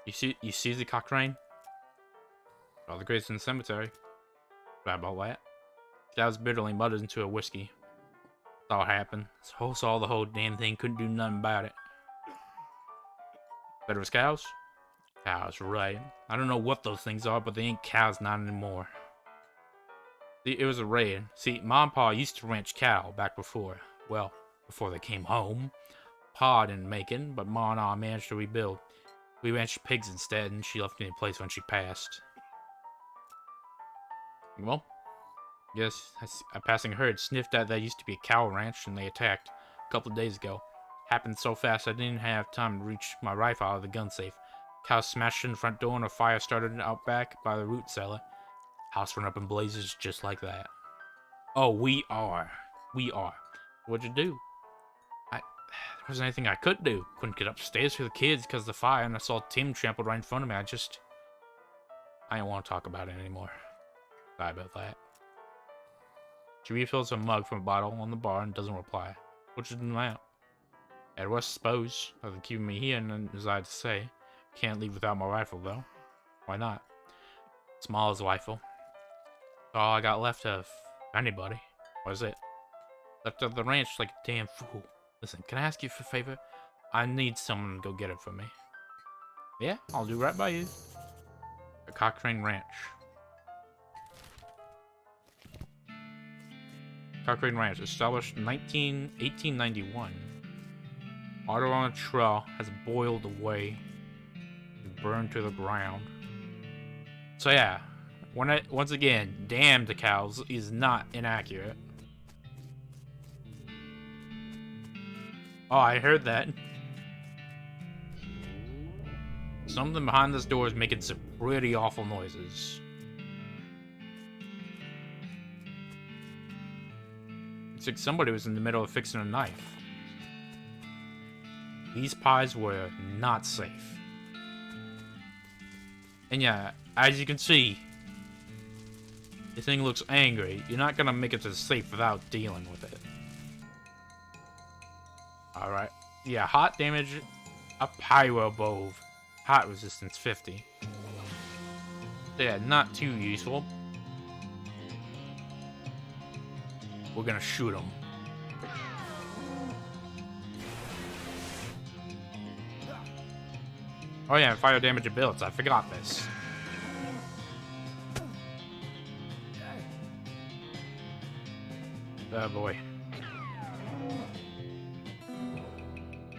You see the Cochrane? All the graves in the cemetery. Bad about that. That was bitterly muttered into a whiskey. That's all it happened. Saw the whole damn thing, couldn't do nothing about it. But it was cows? Cows, right. I don't know what those things are, but they ain't cows not anymore. It was a raid. See, Mom and Pa used to ranch cattle back before they came home. Pa didn't make it, but Ma and I managed to rebuild. We ranched pigs instead, and she left me a place when she passed. Well, guess a passing herd sniffed out that used to be a cow ranch, and they attacked a couple of days ago. Happened so fast I didn't have time to reach my rifle out of the gun safe. Cows smashed in the front door, and a fire started out back by the root cellar. House went up in blazes just like that. Oh, we are. What'd you do? There wasn't anything I could do. Couldn't get upstairs for the kids because of the fire, and I saw Tim trampled right in front of me. I don't want to talk about it anymore. Sorry about that. She refills a mug from a bottle on the bar and doesn't reply. Which is now. At worst, suppose, after keeping me here and as I had to say, can't leave without my rifle though. Why not? Small as a rifle. All I got left of anybody. Was it? Left at the ranch like a damn fool. Listen, can I ask you for a favor? I need someone to go get it for me. Yeah, I'll do right by you. The Cochrane Ranch. Cochrane Ranch, established in 1891. Water on a trail has boiled away and burned to the ground. So yeah, once again, damn the cows is not inaccurate. Oh, I heard that. Something behind this door is making some pretty awful noises. It's like somebody was in the middle of fixing a knife. These pies were not safe. And yeah, as you can see, the thing looks angry. You're not gonna make it to safe without dealing with it. Alright. Yeah, hot damage, a pyro bove. Hot resistance 50. Yeah, not too useful. We're gonna shoot him. Oh yeah, fire damage abilities. I forgot this. Oh boy.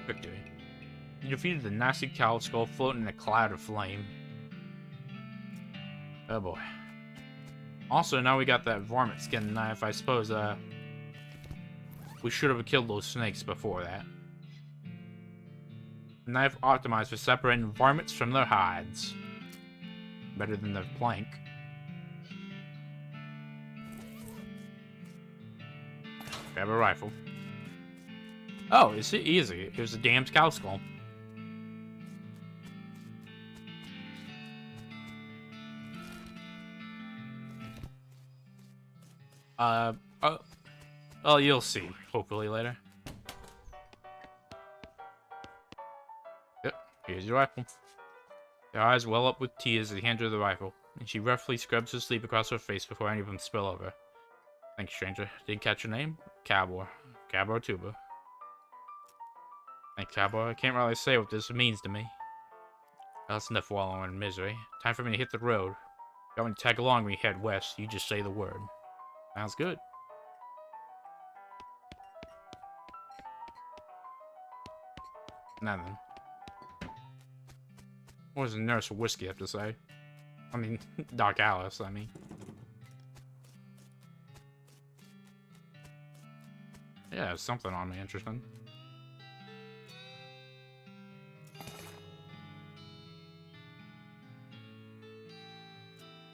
Victory. You defeated the nasty cow skull floating in a cloud of flame. Oh boy. Also, now we got that varmint skin knife. I suppose, we should have killed those snakes before that. Knife optimized for separating varmints from their hides. Better than the plank. Grab a rifle. Oh, it's easy. It was a damned cow skull. Oh, you'll see. Hopefully later. Yep, here's your rifle. Her eyes well up with tears as he hands her the rifle, and she roughly scrubs her sleep across her face before any of them spill over. Thanks, stranger. Didn't catch your name? Cowboy. CowboyTuba. Thanks, Cowboy. I can't really say what this means to me. Well, that's enough wallowing in misery. Time for me to hit the road. Got me to tag along when we head west. You just say the word. Sounds good. Nothing. What does the nurse whiskey have to say? I mean, Doc Alice, I mean. Yeah, something on me interesting.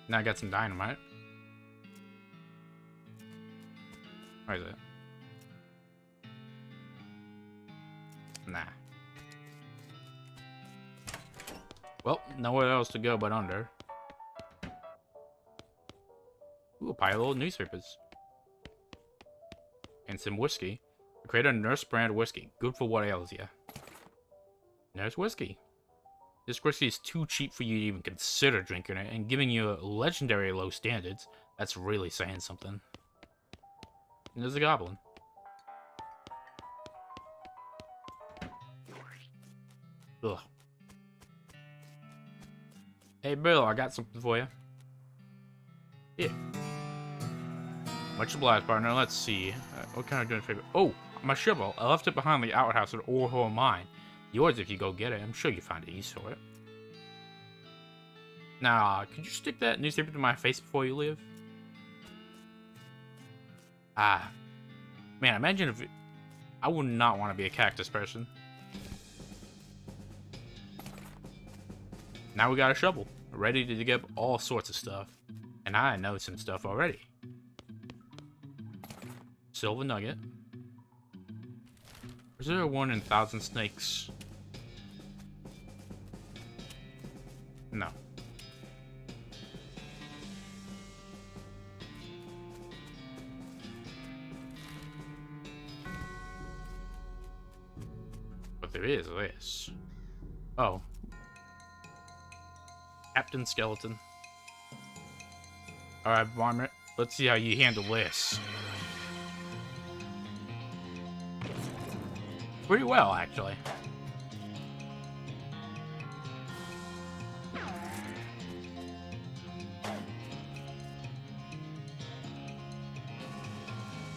Now I got some dynamite. Where is it? Nah. Well, nowhere else to go but under. Ooh, a pile of newspapers. And some whiskey. Create a Nurse brand whiskey. Good for what ails you. Nurse whiskey. This whiskey is too cheap for you to even consider drinking it, and giving you legendary low standards, that's really saying something. And there's a goblin. Ugh. Hey, Bill, I got something for you. Here. Much obliged, partner. Let's see. What can I do in favor? Oh, my shovel. I left it behind the outhouse at Orho Mine. Yours if you go get it. I'm sure you find a use for it. Now, could you stick that newspaper to my face before you leave? Ah. Man, imagine if... I would not want to be a cactus person. Now we got a shovel. Ready to dig up all sorts of stuff. And I know some stuff already. Silver nugget. Is there a 1 in 1,000 snakes? No. there is this. Oh. Captain Skeleton. Alright, Varmint. Let's see how you handle this. Pretty well, actually.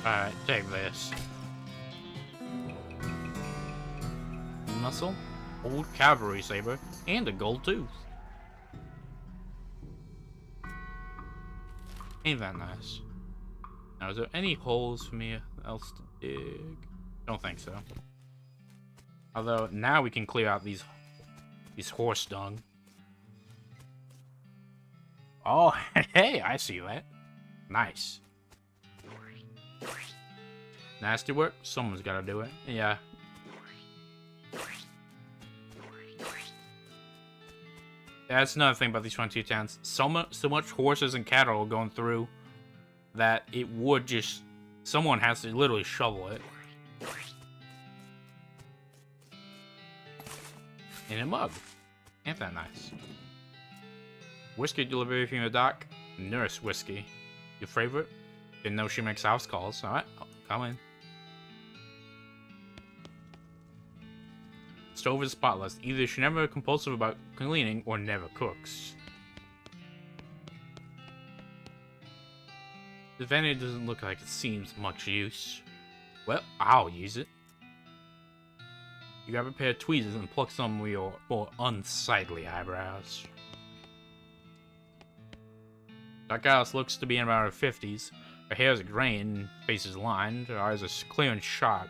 Alright, take this. Muscle, old cavalry saber, and a gold tooth. Ain't that nice? Now, is there any holes for me else to dig? Don't think so. Although, now we can clear out these horse dung. Oh, hey, I see that. Nice. Nasty work? Someone's gotta do it. Yeah. That's another thing about these frontier towns. So much horses and cattle going through that it would just... Someone has to literally shovel it. In a mug. Ain't that nice? Whiskey delivery from your doc. Nurse Whiskey. Your favorite? Didn't know she makes house calls. Alright, come in. Stove is spotless. Either she's never compulsive about cleaning or never cooks. The vanity doesn't look like it seems much use. Well, I'll use it. You grab a pair of tweezers and pluck some of your more unsightly eyebrows. Dark Alice looks to be in about her 50s. Her hair is gray and face is lined. Her eyes are clear and sharp,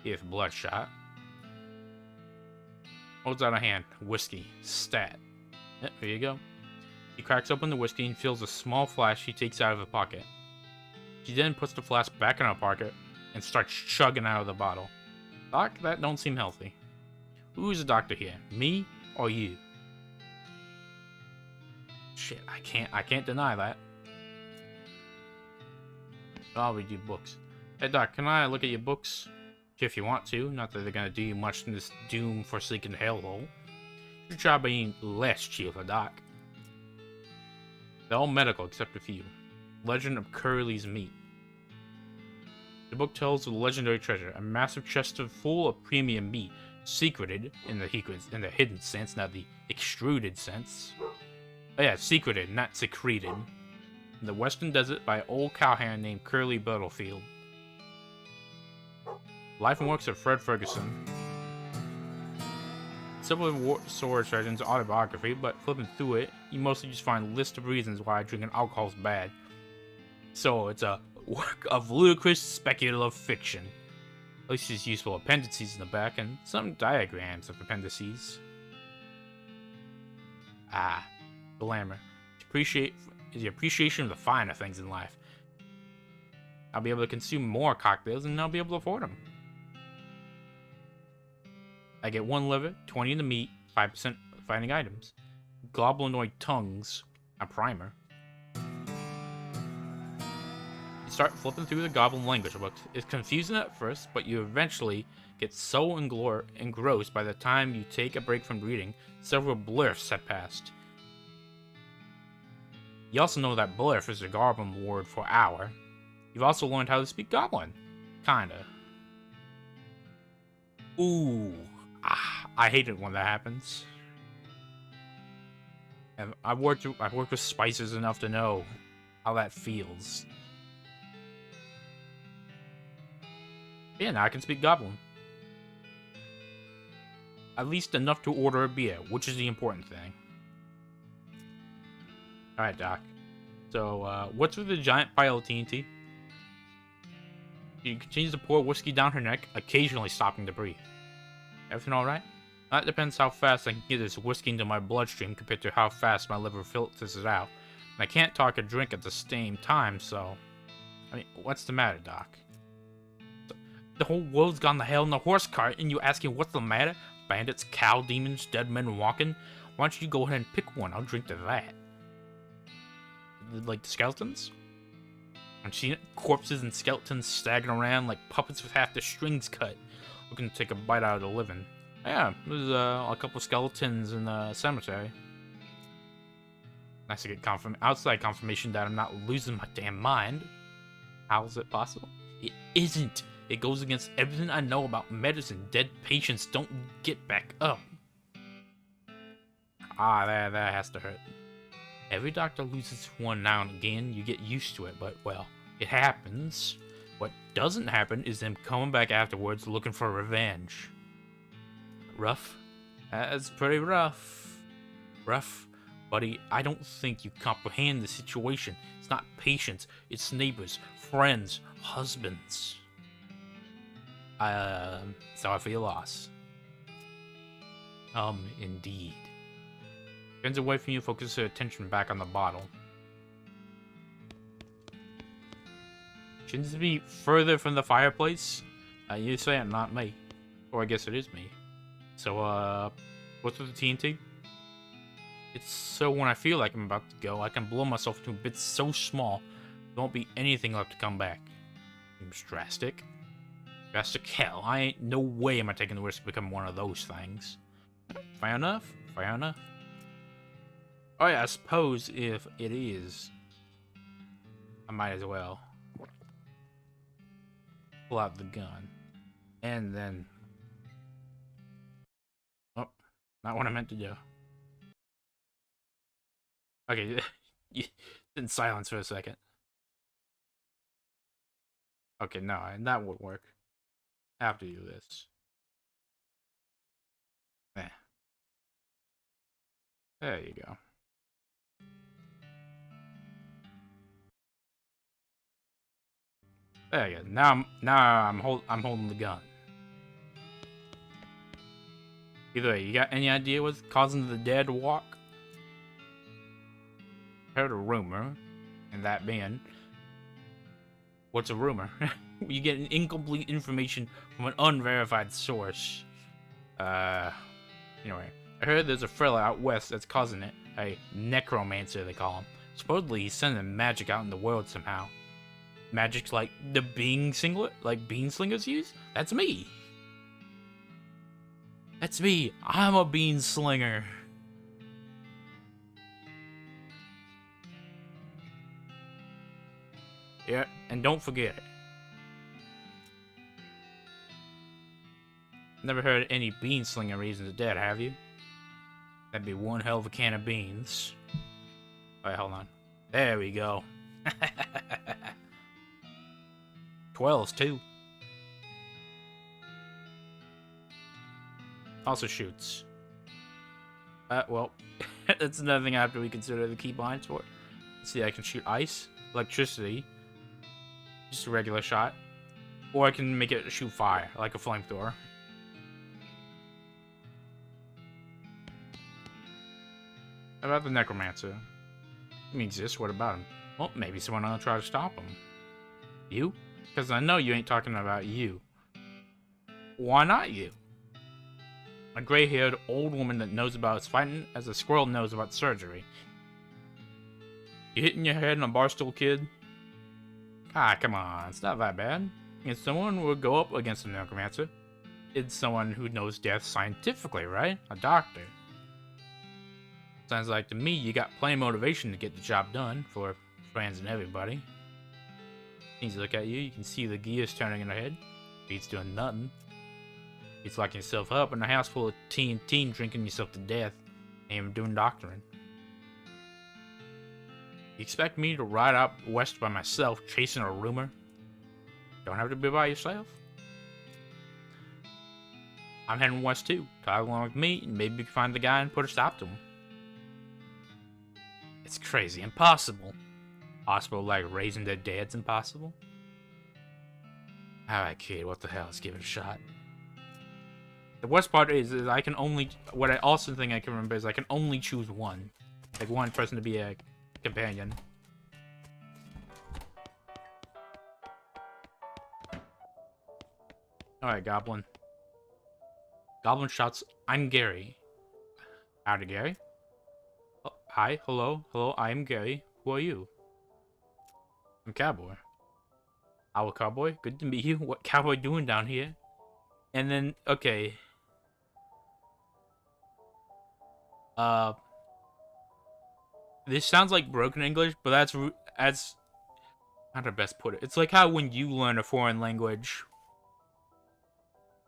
if bloodshot. Holds out a hand. Whiskey. Stat. Yep, here you go. He cracks open the whiskey and feels a small flask she takes out of her pocket. She then puts the flask back in her pocket and starts chugging out of the bottle. Doc, that don't seem healthy. Who's the doctor here? Me or you? Shit, I can't deny that. I'll read you books. Hey Doc, can I look at your books? If you want to, not that they're gonna do you much in this doom-forsaken hellhole. You try being less cheerful, Doc. They're all medical except a few. Legend of Curly's Meat. The book tells of the legendary treasure, a massive chest full of premium meat, secreted in the hidden sense, not the extruded sense. Oh yeah, secreted, not secreted. In the western desert by an old cowhand named Curly Battlefield. Life and works of Fred Ferguson. Several sword surgeon's autobiography, but flipping through it, you mostly just find a list of reasons why drinking alcohol is bad. So it's a work of ludicrous speculative fiction. At least there's useful appendices in the back and some diagrams of appendices. Ah, glamour. Is the appreciation of the finer things in life. I'll be able to consume more cocktails and I'll be able to afford them. I get 1 liver, 20 in the meat, 5% fighting items. Goblinoid tongues, a primer. You start flipping through the goblin language books. It's confusing at first, but you eventually get so engrossed by the time you take a break from reading, several blurfs have passed. You also know that blurf is the goblin word for hour. You've also learned how to speak goblin. Kinda. Ooh. I hate it when that happens. And I've worked with spices enough to know how that feels. Yeah, now I can speak goblin. At least enough to order a beer, which is the important thing. Alright, Doc. So, what's with the giant pile of TNT? She continues to pour whiskey down her neck, occasionally stopping to breathe. Everything alright? That depends how fast I can get this whiskey into my bloodstream compared to how fast my liver filters it out. And I can't talk or drink at the same time, so... I mean, what's the matter, Doc? The whole world's gone to hell in a horse cart, and you asking what's the matter? Bandits, cow demons, dead men walking? Why don't you go ahead and pick one? I'll drink to that. Like the skeletons? I've seen it. Corpses and skeletons staggering around like puppets with half the strings cut, looking to take a bite out of the living. Yeah, there's a couple skeletons in the cemetery. Nice to get outside confirmation that I'm not losing my damn mind. How is it possible? It isn't. It goes against everything I know about medicine. Dead patients don't get back up. Ah, that has to hurt. Every doctor loses one now and again. You get used to it, but, well, it happens. What doesn't happen is them coming back afterwards looking for revenge. Rough? That's pretty rough. Rough? Buddy, I don't think you comprehend the situation. It's not patients, it's neighbors, friends, husbands. Sorry for your loss. Indeed. Turns away from you, focuses her attention back on the bottle. Shouldn't it be further from the fireplace? You say it, not me. Or I guess it is me. So, what's with the TNT? It's so when I feel like I'm about to go, I can blow myself into bits so small, there won't be anything left to come back. Seems drastic. Drastic hell, I ain't no way am I taking the risk of becoming one of those things. Fair enough, fair enough. Oh yeah, I suppose if it is, I might as well pull out the gun. And then... Oh, not what I meant to do. Okay, you in silence for a second. Okay, no, that would work. I have to do this. There you go. There you go. Now I'm holding the gun. Either way, you got any idea what's causing the dead to walk? Heard a rumor, and that being, what's a rumor? You get an incomplete information from an unverified source. Anyway, I heard there's a fella out west that's causing it. A necromancer, they call him. Supposedly he's sending magic out in the world somehow. Magic's like the bean slingers use? That's me. That's me. I'm a bean slinger. Yeah, and don't forget it. Never heard any bean slinger raising the dead, have you? That'd be one hell of a can of beans. Alright, hold on. There we go. 12s too. Also shoots. Well, that's another thing I have to reconsider the keybinds for. See, I can shoot ice, electricity, just a regular shot, or I can make it shoot fire, like a flamethrower. How about the necromancer? He exists, what about him? Well, maybe someone will try to stop him. You? Because I know you ain't talking about you. Why not you? A gray-haired old woman that knows about fighting as a squirrel knows about surgery. You hitting your head on a bar stool, kid? Ah, come on, it's not that bad. If someone would go up against a necromancer, it's someone who knows death scientifically, right? A doctor. Sounds like to me you got plenty of motivation to get the job done for friends and everybody. Things look at you, you can see the gears turning in her head. Beats doing nothing. It's locking yourself up in a house full of TNT and drinking yourself to death. Ain't even doing doctoring. You expect me to ride out west by myself chasing a rumor? Don't have to be by yourself. I'm heading west too. Tag along with me and maybe we can find the guy and put a stop to him. It's crazy. Impossible. Possible like raising the dead's impossible? Alright kid, what the hell, let's give it a shot. The worst part is I can only, what I also think I can remember is I can only choose one. Like one person to be a companion. Alright, Goblin. Goblin shouts, I'm Gary. Howdy, Gary. Oh, hi, hello, I am Gary. Who are you? I'm Cowboy. Our Cowboy? Good to meet you. What Cowboy doing down here? And then, okay. Uh, this sounds like broken English, but that's how to best put it. It's like how when you learn a foreign language,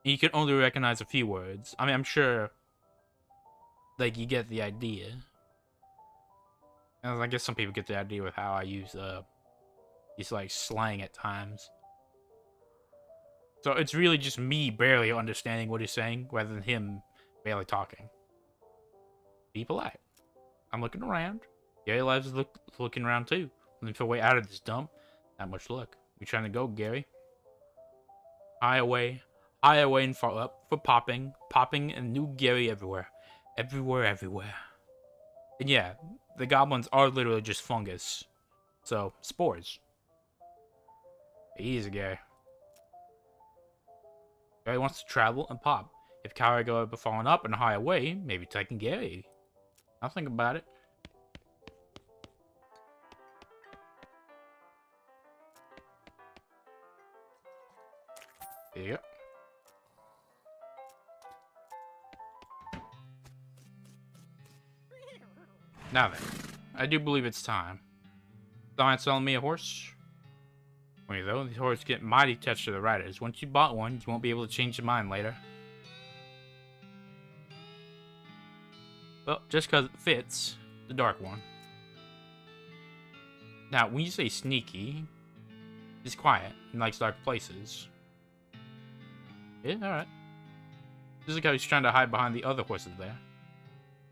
you can only recognize a few words. I mean, I'm sure, like, you get the idea. And I guess some people get the idea with how I use like slang at times. So it's really just me barely understanding what he's saying, rather than him barely talking. Be polite. I'm looking around. Gary Lives is looking around too. Looking for a way out of this dump. Not much luck. We trying to go, Gary? High away and far up for popping, and new Gary everywhere, everywhere. And yeah, the goblins are literally just fungus, so spores. Easy, Gary. Gary wants to travel and pop. If Cowboy go up falling up and high away, maybe taking Gary. I'll think about it. There you go. Now then, I do believe it's time. Someone selling me a horse? Wait though, these horses get mighty attached to the riders. Once you bought one, you won't be able to change your mind later. Well, just because it fits, the dark one. Now, when you say sneaky, he's quiet and likes dark places. Yeah, alright. This is like how he's trying to hide behind the other horses there.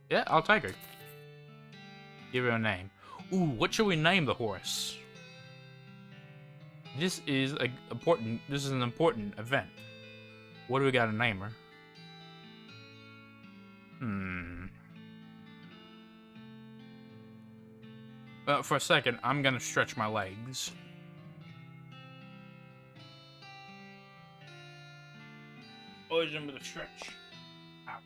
Yeah, I'll take her. Give her a name. Ooh, what should we name the horse? This is an important event. What do we got to name her? Well, for a second, I'm gonna stretch my legs. Always remember to stretch. Ow.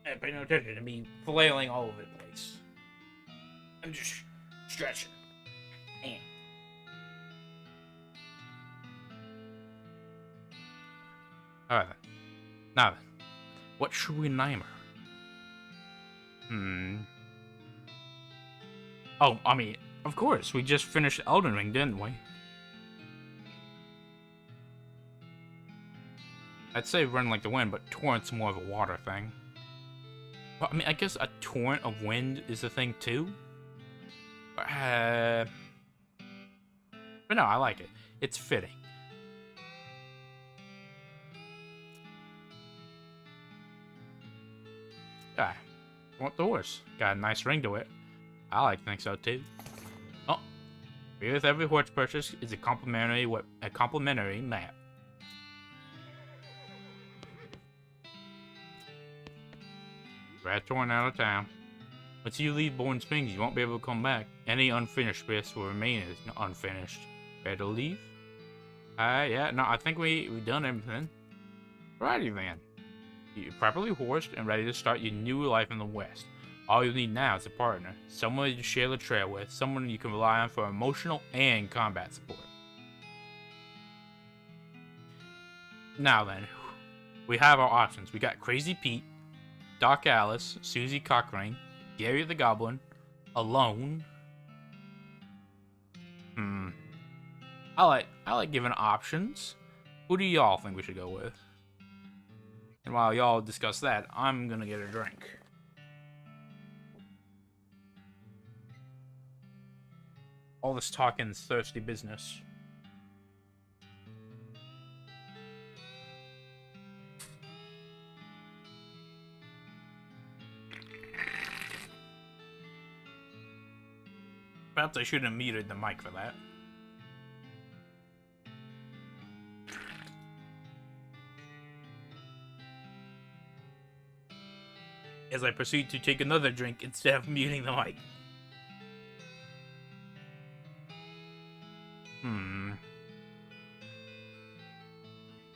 Hey, pay no attention to me flailing all over the place. I'm just stretching. Man. Alright then. Now then, what should we name her? Oh, I mean, of course, we just finished Elden Ring, didn't we? I'd say Run Like the Wind, but Torrent's more of a water thing. Well, I mean, I guess a torrent of wind is a thing too. But no, I like it. It's fitting. Ah, want the horse? Got a nice ring to it. I like to think so too. Oh, with every horse purchase is a complimentary map. Rat torn out of town. Once you leave Bourne Springs, you won't be able to come back. Any unfinished bits will remain as unfinished. Ready to leave? Yeah, no, I think we've done everything. Righty then. You're properly horsed and ready to start your new life in the West. All you need now is a partner. Someone to share the trail with. Someone you can rely on for emotional and combat support. Now then, we have our options. We got Crazy Pete, Doc Alice, Susie Cochrane, Gary the Goblin, Alone. I like giving options. Who do y'all think we should go with? And while y'all discuss that, I'm gonna get a drink. All this talking's thirsty business. Perhaps I shouldn't have muted the mic for that. As I proceed to take another drink instead of muting the mic.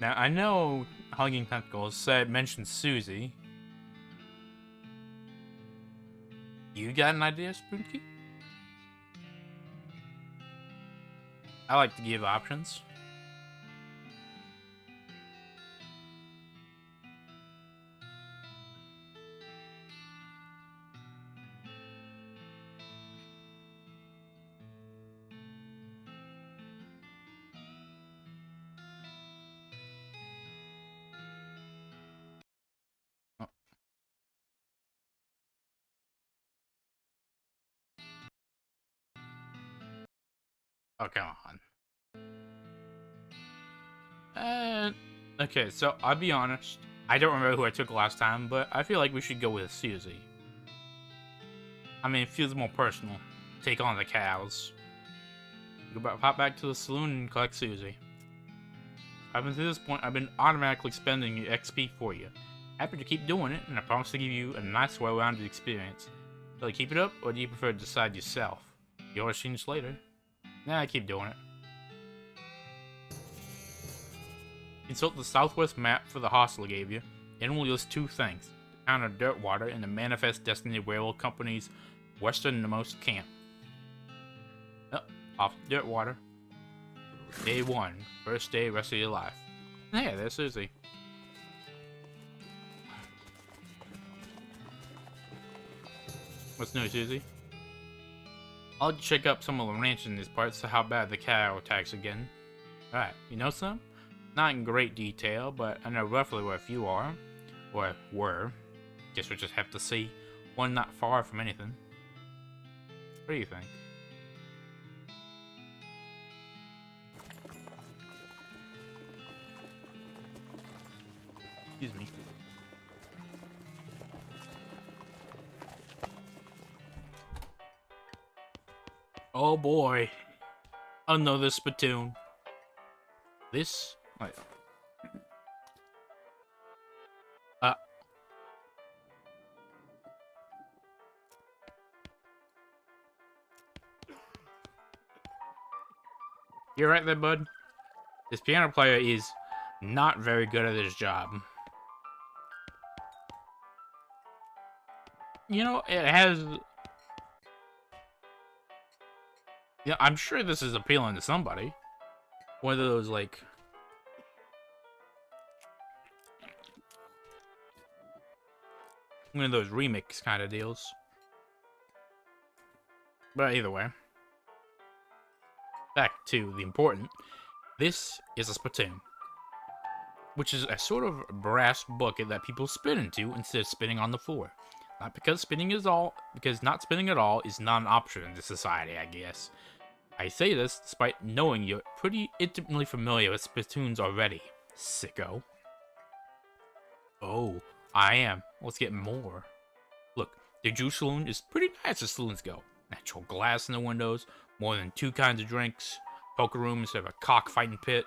Now, I know Hugging Tentacles mentioned Susie. You got an idea, Spooky? I like to give options. Oh, come on. Okay, so I'll be honest. I don't remember who I took last time, but I feel like we should go with Susie. I mean, it feels more personal. Take on the cows. Pop back to the saloon and collect Susie. Up until this point, I've been automatically spending your XP for you. Happy to keep doing it, and I promise to give you a nice, well-rounded experience. Will you keep it up, or do you prefer to decide yourself? Yours change later. Nah, I keep doing it. Consult the southwest map for the hostel I gave you. It only lists 2 things: the town of Dirtwater and the Manifest Destiny Railroad Company's westernmost camp. Oh, off to Dirtwater. Day 1. First day, rest of your life. Hey, there's Susie. What's new, Susie? I'll check up some of the ranch in these parts to how bad the cow attacks again. Alright, you know some? Not in great detail, but I know roughly where a few are. Or were. Guess we'll just have to see. One not far from anything. What do you think? Excuse me. Oh boy. Another spittoon. This? Wait. You're right there, bud. This piano player is not very good at his job. You know, it has... Yeah, I'm sure this is appealing to somebody. One of those, like... one of those remix kind of deals. But either way. Back to the important. This is a spittoon. Which is a sort of brass bucket that people spit into instead of spitting on the floor. Not because spitting is all, because not spitting at all is not an option in this society, I guess. I say this despite knowing you're pretty intimately familiar with spittoons already, sicko. Oh, I am. Let's get more. Look, the juice saloon is pretty nice as saloons go. Natural glass in the windows, more than 2 kinds of drinks, poker room instead of a cockfighting pit.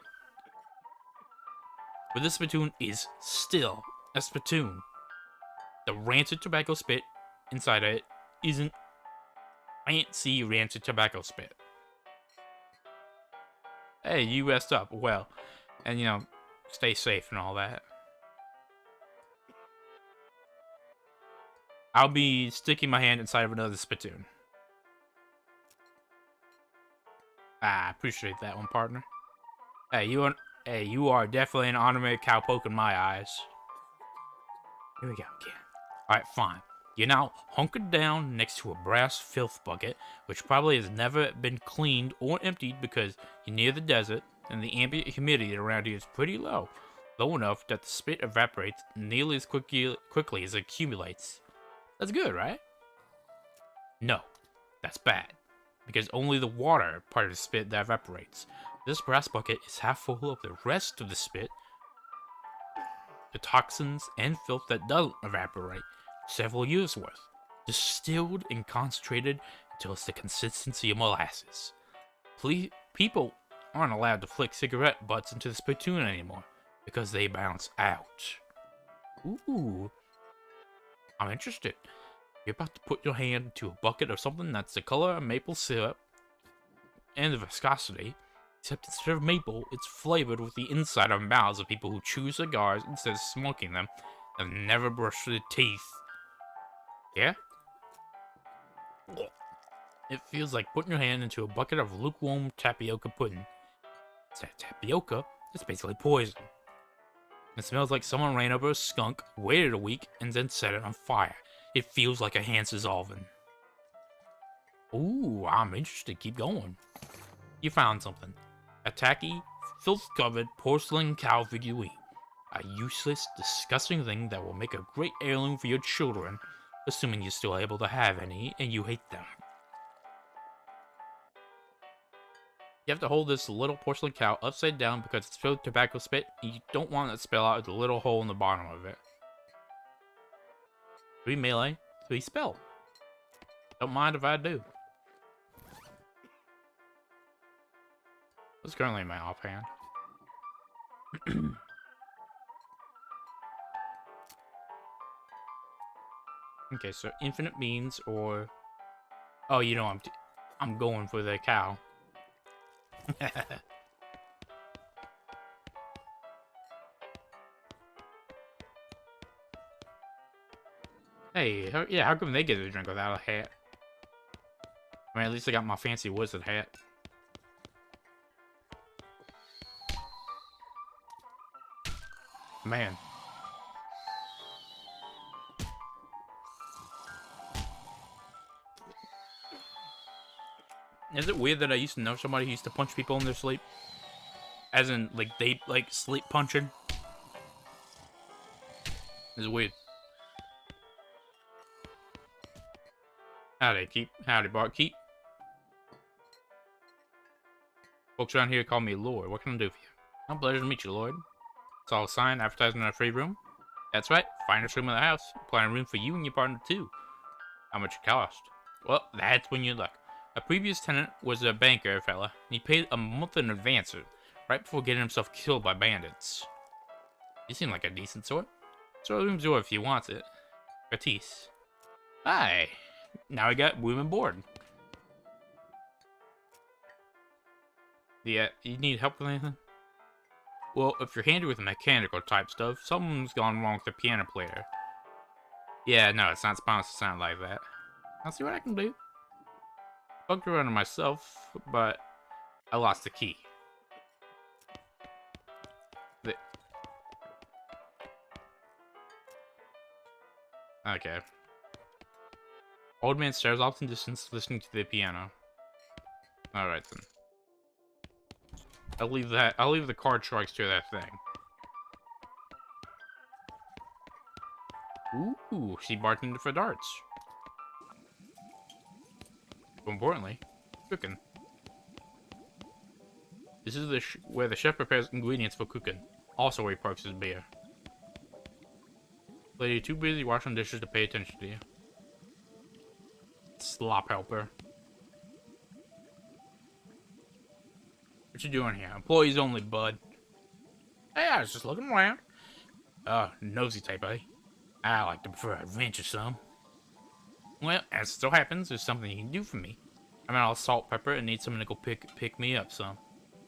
But this spittoon is still a spittoon. The rancid tobacco spit inside of it isn't fancy rancid tobacco spit. Hey, you rest up well, and you know, stay safe and all that. I'll be sticking my hand inside of another spittoon. I appreciate that one, partner. Hey, you are definitely an honorary cowpoke in my eyes. Here we go again. Alright, fine. You're now hunkered down next to a brass filth bucket, which probably has never been cleaned or emptied because you're near the desert, and the ambient humidity around here is pretty low. Low enough that the spit evaporates nearly as quickly as it accumulates. That's good, right? No, that's bad. Because only the water part of the spit that evaporates. This brass bucket is half full of the rest of the spit, the toxins and filth that doesn't evaporate, several years worth, distilled and concentrated until it's the consistency of molasses. People aren't allowed to flick cigarette butts into the spittoon anymore, because they bounce out. Ooh, I'm interested. You're about to put your hand into a bucket of something that's the color of maple syrup and the viscosity, except instead of maple, it's flavored with the inside of mouths of people who chew cigars instead of smoking them and never brush their teeth. Yeah? It feels like putting your hand into a bucket of lukewarm tapioca pudding. It's that tapioca, it's basically poison. It smells like someone ran over a skunk, waited a week, and then set it on fire. It feels like a Hansa's oven. Ooh, I'm interested. Keep going. You found something. A tacky, filth-covered porcelain cow figurine. A useless, disgusting thing that will make a great heirloom for your children, assuming you're still able to have any and you hate them. You have to hold this little porcelain cow upside down because it's filled with tobacco spit, and you don't want it to spill out of the little hole in the bottom of it. 3 melee, 3 spell. Don't mind if I do. What's currently in my offhand? Okay, so infinite beans or... Oh, you know, I'm going for the cow. Hey, how come they get a drink without a hat? I mean, at least I got my fancy wizard hat. Man. Is it weird that I used to know somebody who used to punch people in their sleep? As in, like, they, like, sleep punching? It's weird. Howdy, barkeep. Folks around here call me Lord. What can I do for you? Oh, pleasure to meet you, Lord. It's all a sign advertising in a free room. That's right, finest room in the house. Applying a room for you and your partner, too. How much it cost? Well, that's when you look. A previous tenant was a banker fella, and he paid a month in advance, right before getting himself killed by bandits. You seem like a decent sort. So the room's yours if you want it. Gratis. Hi. Now we got room and board. Yeah, you need help with anything? Well, if you're handy with mechanical type stuff, something's gone wrong with the piano player. Yeah, no, it's not supposed to sound like that. I'll see what I can do. Bugged around on myself, but I lost the key. Okay. Old man stares off in the distance, listening to the piano. Alright then. I'll leave the card strikes to that thing. Ooh, she bartended for darts. More importantly, cooking. This is where the chef prepares ingredients for cooking. Also where he parks his beer. Lady too busy washing dishes to pay attention to you. Slop helper. What you doing here? Employees only, bud. Hey, I was just looking around. Nosy type, eh? I like to prefer adventure some. Well, as it so happens, there's something you can do for me. I'm out of salt, pepper, and need someone to go pick me up some.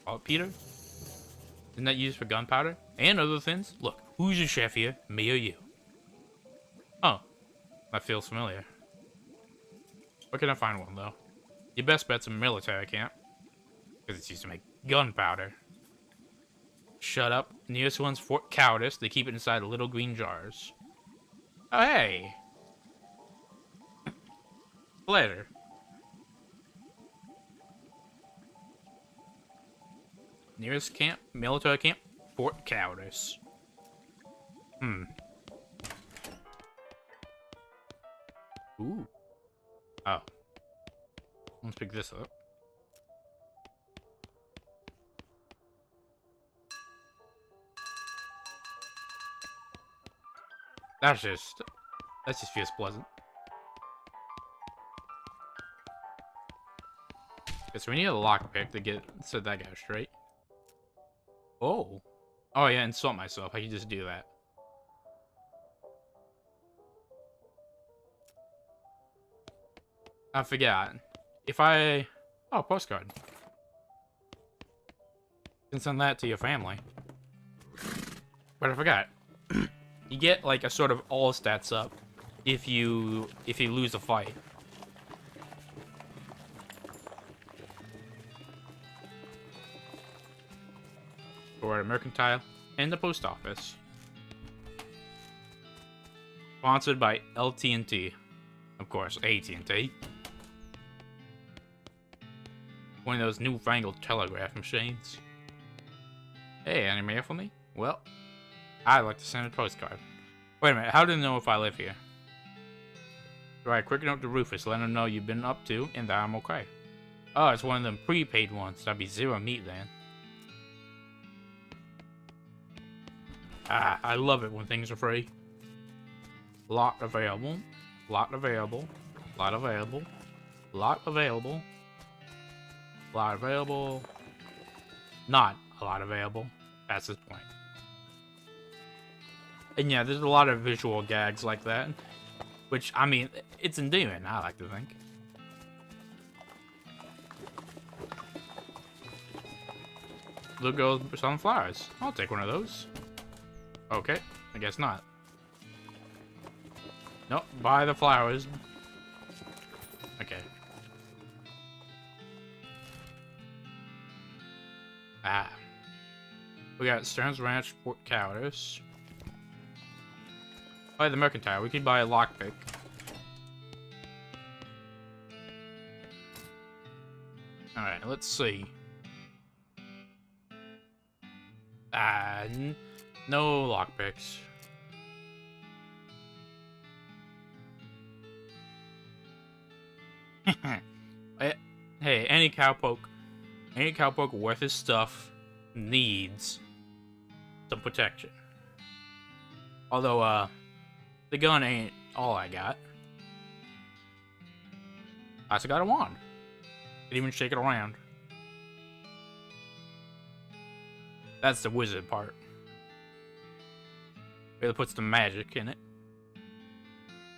Oh, Peter? Isn't that used for gunpowder? And other things? Look, who's your chef here? Me or you? Oh, that feels familiar. Where can I find one, though? Your best bet's a military camp. Because it's used to make gunpowder. Shut up. Nearest one's Fort Cowardice. They keep it inside little green jars. Oh, hey! Pleasure. Nearest camp, military camp, Fort Cowardice. Ooh. Oh. Let's pick this up. That just feels pleasant. Okay, so we need a lockpick to set that guy straight. Oh. Oh yeah, insult myself. I can just do that. I forgot. If I... Oh, postcard. You can send that to your family. But I forgot. You get like a sort of all stats up if you lose a fight. For a mercantile and the post office. Sponsored by LT&T. Of course, AT&T. One of those newfangled telegraph machines. Hey, any mail for me? Well, I'd like to send a postcard. Wait a minute, how do they know if I live here? Write a quick note to Rufus, let him know you've been up to and that I'm okay. Oh, it's one of them prepaid ones. That'd be 0 meat then. Ah, I love it when things are free. Lot available. Lot available. Lot available. Lot available. Lot available. Not a lot available. That's the point. And yeah, there's a lot of visual gags like that. Which, I mean, it's endearing, I like to think. There goes some flowers. I'll take one of those. Okay, I guess not. Nope, buy the flowers. Okay. Ah. We got Stearns Ranch, Port Cowardice. Buy the Mercantile. We could buy a lockpick. Alright, let's see. No lockpicks. Hey, any cowpoke worth his stuff needs some protection. Although, the gun ain't all I got. I also got a wand. Can even shake it around. That's the wizard part. Really puts the magic in it.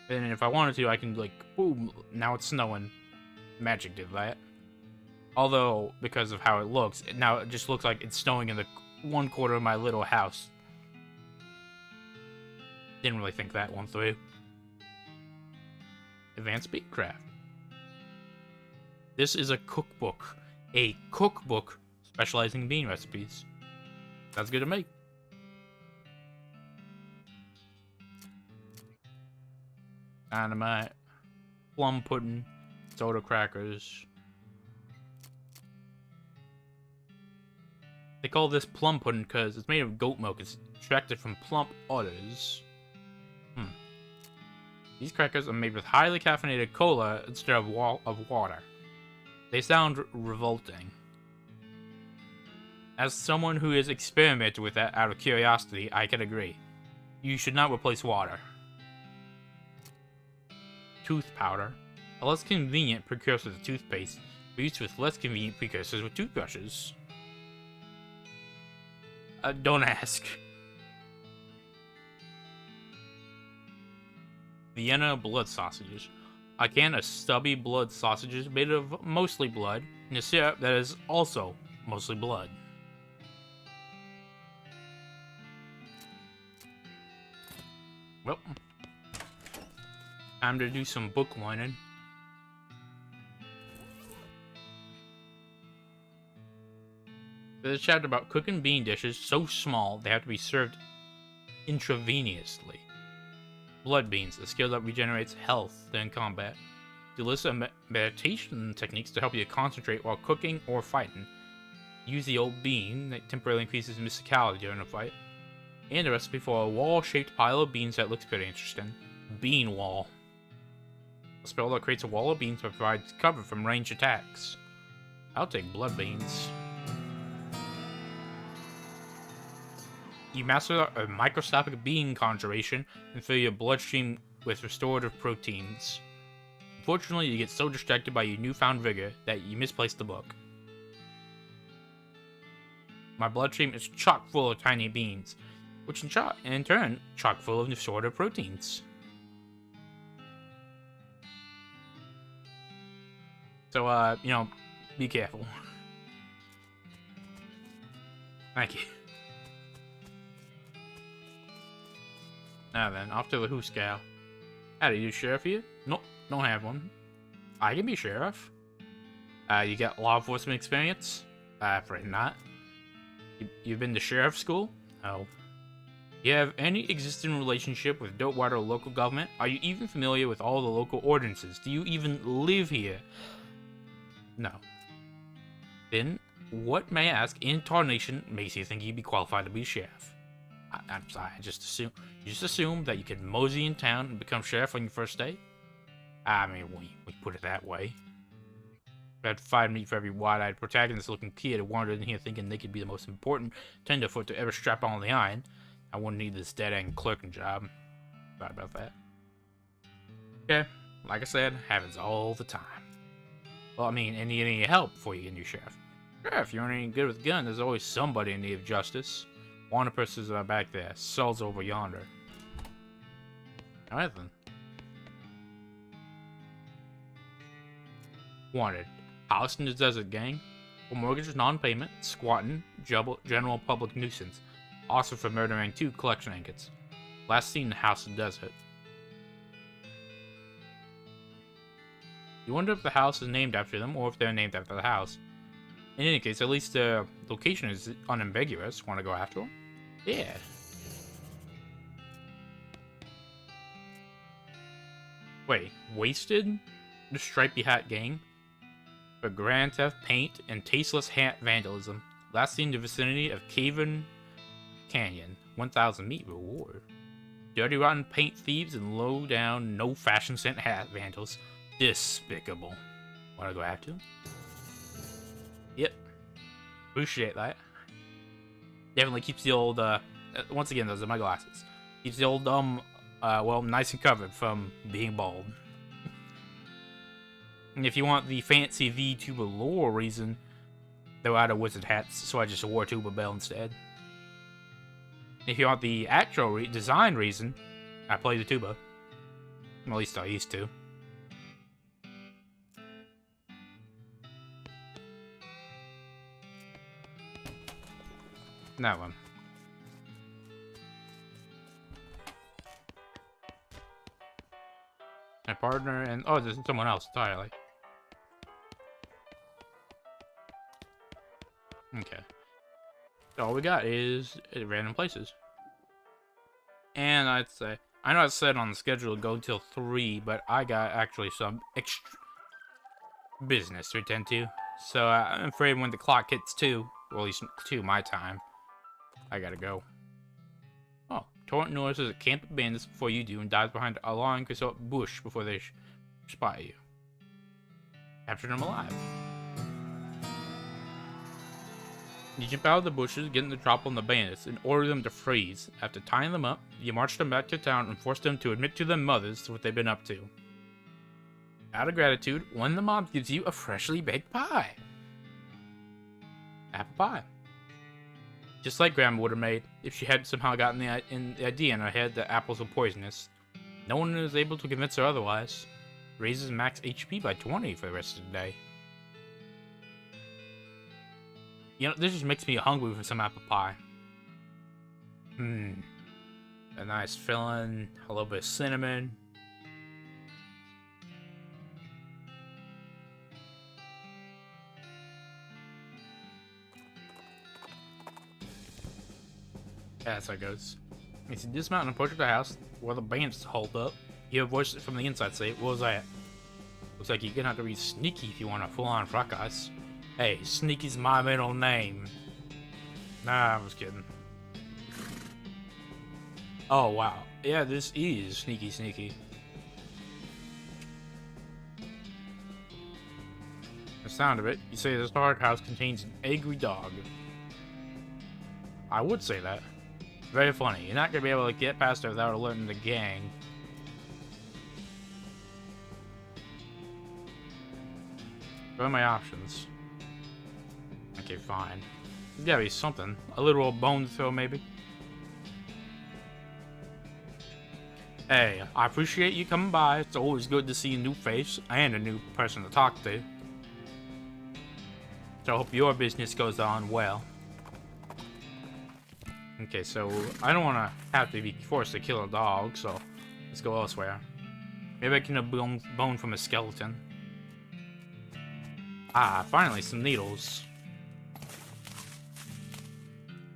And if I wanted to, I can, like, boom, now it's snowing. Magic did that. Although, because of how it looks, now it just looks like it's snowing in the one corner of my little house. Didn't really think that one through. Advanced Beatcraft. This is a cookbook. A cookbook specializing in bean recipes. Sounds good to me. Dynamite. Plum pudding. Soda crackers. They call this plum pudding because it's made of goat milk. It's extracted from plump udders. These crackers are made with highly caffeinated cola instead of water. They sound revolting. As someone who has experimented with that out of curiosity, I can agree. You should not replace water. Tooth powder. A less convenient precursor to toothpaste, but used with less convenient precursors with toothbrushes. Don't ask. Vienna blood sausages. A can of stubby blood sausages made of mostly blood, and a syrup that is also mostly blood. Well, time to do some book learning. There's a chapter about cooking bean dishes so small they have to be served intravenously. Blood beans, a skill that regenerates health during combat. To list meditation techniques to help you concentrate while cooking or fighting. Use the old bean that temporarily increases mysticality during a fight. And a recipe for a wall-shaped pile of beans that looks pretty interesting. Bean wall. A spell that creates a wall of beans but provides cover from ranged attacks. I'll take blood beans. You master a microscopic bean conjuration and fill your bloodstream with restorative proteins. Unfortunately, you get so distracted by your newfound vigor that you misplace the book. My bloodstream is chock full of tiny beans, which in turn chock full of restorative proteins. So, you know, be careful. Thank you. Now then, off to the Hooskow. Howdy, you sheriff here? Nope, don't have one. I can be sheriff. You got law enforcement experience? Afraid not. You've been to sheriff school? No. You have any existing relationship with Dopewater local government? Are you even familiar with all the local ordinances? Do you even live here? No. Then, what, may I ask, in tarnation makes you think you'd be qualified to be sheriff? I'm sorry, you just assume that you could mosey in town and become sheriff on your first day? I mean, we put it that way. I'd find me for every wide-eyed protagonist-looking kid wandered in here thinking they could be the most important tenderfoot to ever strap on the iron. I wouldn't need this dead-end clerking job. Sorry about that. Okay, like I said, happens all the time. Well, I mean, any help before you get a new sheriff? Sure, if you aren't any good with guns, there's always somebody in need of justice. Wanted persons are back there. Saul's over yonder. Alright then. Wanted. House in the Desert Gang. For mortgage non-payment, squatting, general public nuisance. Also for murdering 2 collection agents. Last seen in the House in the Desert. You wonder if the house is named after them, or if they're named after the house. In any case, at least the location is unambiguous. Want to go after them? Yeah. Wait, wasted? The Stripey Hat Gang? For grand theft, paint, and tasteless hat vandalism. Last seen in the vicinity of Caven Canyon. 1,000 meat reward. Dirty rotten paint thieves and low down, no fashion scent hat vandals. Despicable. Wanna go after them? Yep. Appreciate that. Definitely keeps the old, once again, those are my glasses. Keeps the old, well, nice and covered from being bald. And if you want the fancy VTuber lore reason, they're out of wizard hats, so I just wore a tuba bell instead. If you want the actual design reason, I play the tuba. At least I used to. That one. My partner and... oh, there's someone else entirely. Okay. So all we got is random places. And I'd say... I know I said on the schedule to go until 3, but I got actually some extra business to attend to. So I'm afraid when the clock hits 2, well, at least 2 my time, I gotta go. Oh, Torrent notices a camp of bandits before you do and dives behind a long bush before they spot you. Capture them alive. You jump out of the bushes, get in the drop on the bandits, and order them to freeze. After tying them up, you march them back to town and force them to admit to their mothers what they've been up to. Out of gratitude, one of the mobs gives you a freshly baked pie. Apple pie. Just like Grandma would have made if she had somehow gotten the idea in her head that apples were poisonous. No one is able to convince her otherwise. Raises max HP by 20 for the rest of the day. You know, this just makes me hungry for some apple pie. A nice filling, a little bit of cinnamon. Yeah, that's how it goes. If you dismount and approach the house where the bandits hold up, you hear a voice from the inside say, "What was that?" Looks like you're gonna have to be sneaky if you want a full-on fracas. Hey, Sneaky's my middle name. Nah, I was kidding. Oh, wow. Yeah, this is sneaky. The sound of it, you say this dark house contains an angry dog. I would say that. Very funny. You're not gonna be able to get past it without alerting the gang. What are my options? Okay, fine. There's gotta be something. A literal bone to throw, maybe? Hey, I appreciate you coming by. It's always good to see a new face and a new person to talk to. So I hope your business goes on well. Okay, so I don't want to have to be forced to kill a dog, so let's go elsewhere. Maybe I can have bone from a skeleton. Ah, finally, some needles.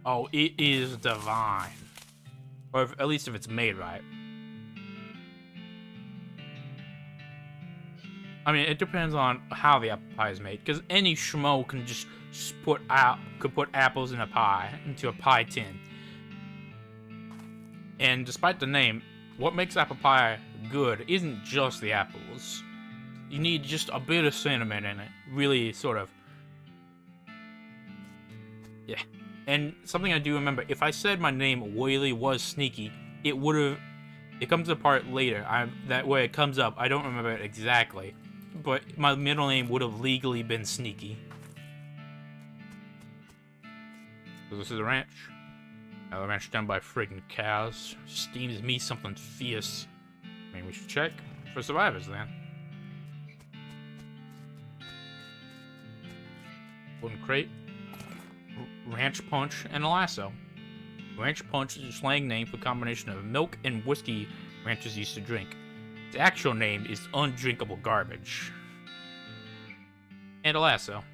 Oh, it is divine. Or at least if it's made right. I mean, it depends on how the apple pie is made, because any schmo can just put apples in a pie, into a pie tin. And despite the name, what makes apple pie good isn't just the apples. You need just a bit of cinnamon in it. Really, sort of. Yeah. And something I do remember, if I said my name really was Sneaky, it would have... It comes apart later. That way it comes up. I don't remember it exactly. But my middle name would have legally been Sneaky. So this is a ranch. Now the ranch done by friggin' cows. Steams me something fierce. Maybe we should check for survivors then. Wooden crate. Ranch punch and a lasso. Ranch punch is a slang name for a combination of milk and whiskey ranchers used to drink. Its actual name is undrinkable garbage. And a lasso.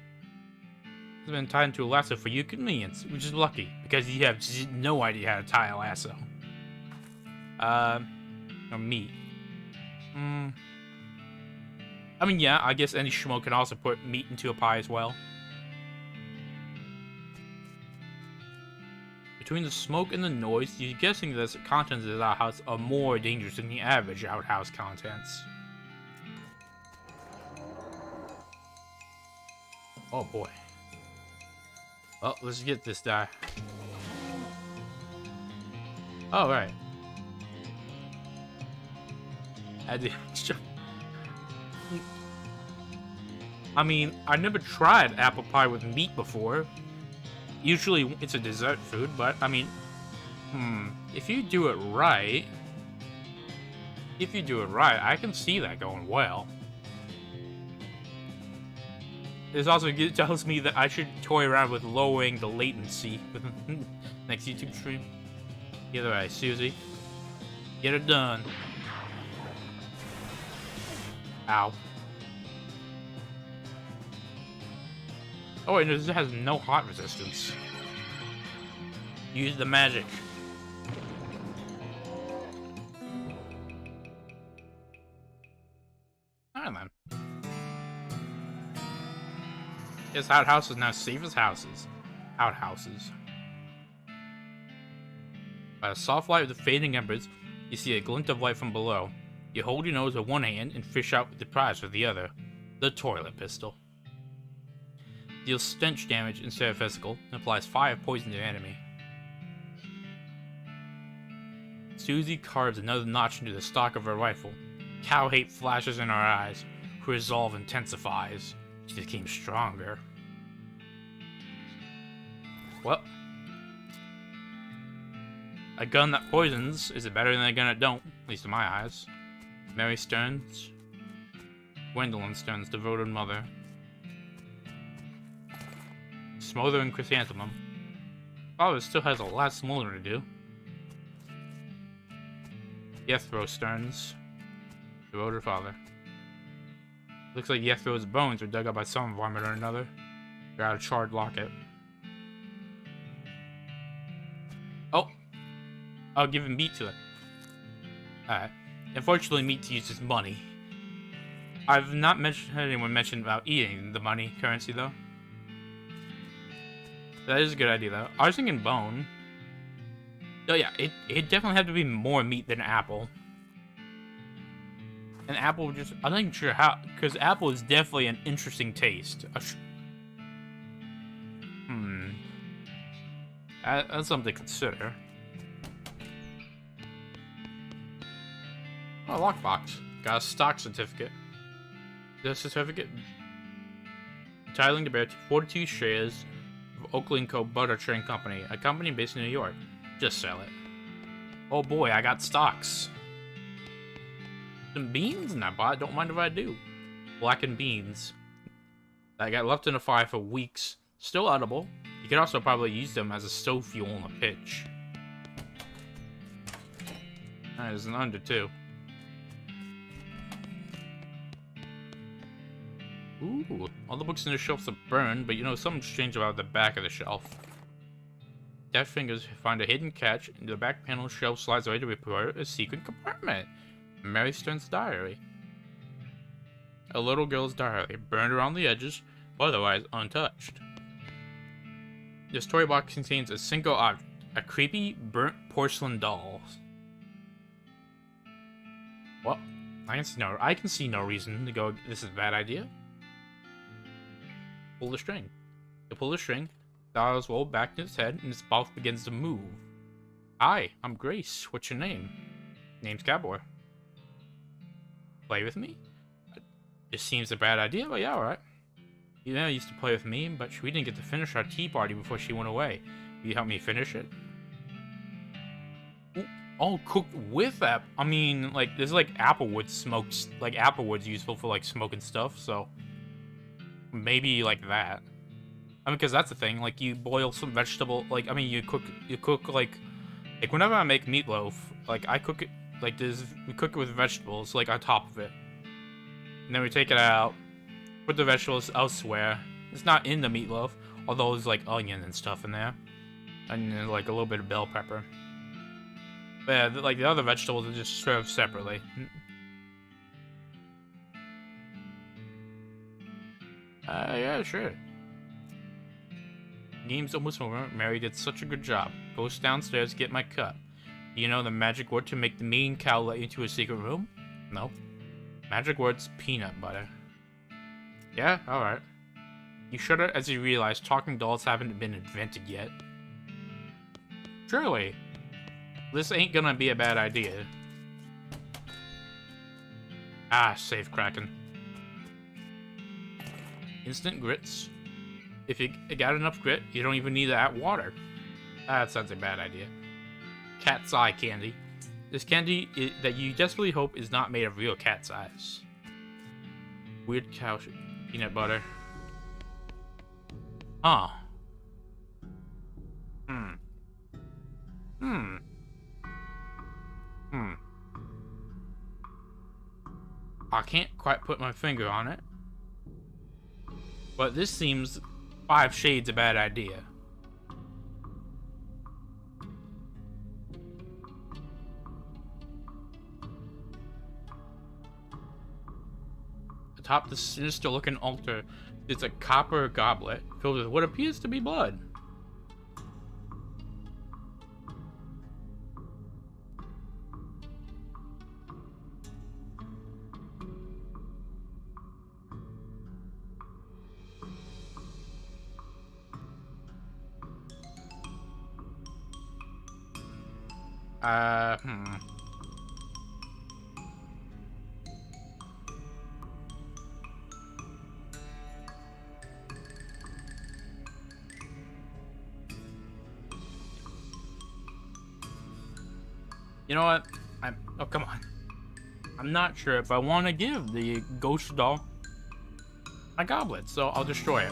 It's been tied into a lasso for your convenience, which is lucky, because you have no idea how to tie a lasso. Or meat. I mean, yeah, I guess any schmo can also put meat into a pie as well. Between the smoke and the noise, you're guessing that the contents of the outhouse are more dangerous than the average outhouse contents. Oh boy. Well, let's get this guy. Oh, right. I mean, I never tried apple pie with meat before. Usually it's a dessert food, but I mean, if you do it right, I can see that going well. This also tells me that I should toy around with lowering the latency with the next YouTube stream. Either way, Susie, get it done. Ow. Oh wait, no, this has no hot resistance. Use the magic. Alright then. This outhouse is now safe as houses. Outhouses. By the soft light of the fading embers, you see a glint of light from below. You hold your nose with one hand and fish out the prize with the other. The toilet pistol. Deals stench damage instead of physical, and applies fire poison to the enemy. Susie carves another notch into the stock of her rifle. Cow hate flashes in her eyes. Her resolve intensifies. She became stronger. Well, a gun that poisons is better than a gun that don't, at least in my eyes. Mary Stearns, Gwendolyn Stearns' devoted mother. Smothering chrysanthemum. Father still has a lot smoldering to do. Jethro Stearns, devoted father. Looks like Jethro's bones were dug up by some vomit or another. Got a charred locket. Oh! I'll give him meat to it. Alright. Unfortunately, meat to use is money. I've not heard anyone mention about eating the money currency, though. That is a good idea, though. I was thinking bone. Oh yeah, it definitely had to be more meat than apple. And apple just... I'm not even sure how... Because apple is definitely an interesting taste. That's something to consider. Oh, lockbox. Got a stock certificate. The certificate... Entitling to bear 42 shares of Oakley & Co. Butter Train Company, a company based in New York. Just sell it. Oh boy, I got stocks. Some beans in that pot, don't mind if I do. Blackened beans. That got left in the fire for weeks. Still edible. You could also probably use them as a stove fuel in a pitch. Alright, there's an under too. Ooh, all the books in the shelves are burned, but you know, something strange about the back of the shelf. Deaf fingers find a hidden catch, and the back panel shelf slides away to report a secret compartment. Mary Stearns' diary. A little girl's diary, burned around the edges, but otherwise untouched. The story box contains a single object, a creepy, burnt porcelain doll. What? I can see no reason to go, this is a bad idea. Pull the string. You pull the string, the dials roll back in its head, and its mouth begins to move. Hi, I'm Grace. What's your name? Name's Cowboy. Play with me? This seems a bad idea, but yeah, alright. You know, used to play with me, but we didn't get to finish our tea party before she went away. Will you help me finish it? Ooh, oh, cooked with that. I mean, like, there's like applewood smoked, like applewood's useful for like smoking stuff, so maybe like that. I mean, because that's the thing. Like, you boil some vegetable. Like, I mean, you cook like whenever I make meatloaf, like I cook it like this. We cook it with vegetables like on top of it, and then we take it out, put the vegetables elsewhere. It's not in the meatloaf, although there's like onion and stuff in there, and then, like a little bit of bell pepper. But yeah, like the other vegetables are just served separately. Yeah, sure. Game's almost over. Mary did such a good job. Goes downstairs, get my cup. Do you know the magic word to make the mean cow let you into a secret room? No. Magic word's peanut butter. Yeah, alright. You shudder as you realize talking dolls haven't been invented yet. Surely. This ain't gonna be a bad idea. Ah, safe Kraken. Instant grits. If you got enough grit, you don't even need to add water. That sounds a bad idea. Cat's eye candy. This candy that you desperately hope is not made of real cat's eyes. Weird cow peanut butter. Huh. I can't quite put my finger on it, but this seems 5 shades a bad idea. Atop the sinister-looking altar is a copper goblet filled with what appears to be blood. You know what? Oh, come on. I'm not sure if I want to give the ghost doll my goblet, so I'll destroy it.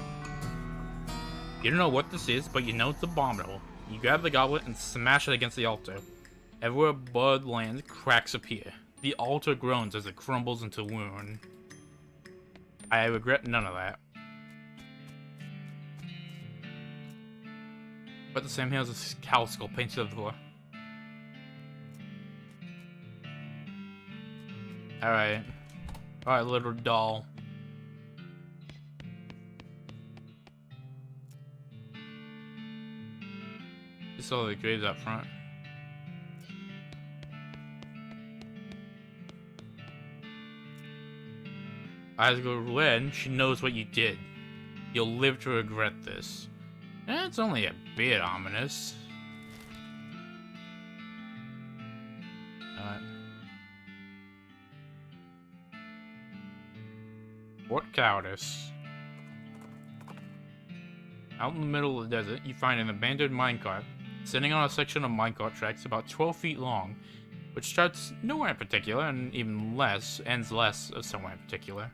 You don't know what this is, but you know it's abominable. You grab the goblet and smash it against the altar. Everywhere blood lands, cracks appear. The altar groans as it crumbles into ruin. I regret none of that. But the same here as a cow skull painted on the floor. Alright. Alright, little doll. You saw the graves up front. Eyes go red, she knows what you did. You'll live to regret this. It's only a bit ominous. Fort Cowardice. Out in the middle of the desert, you find an abandoned minecart sitting on a section of minecart tracks about 12 feet long, which starts nowhere in particular and even less ends less of somewhere in particular.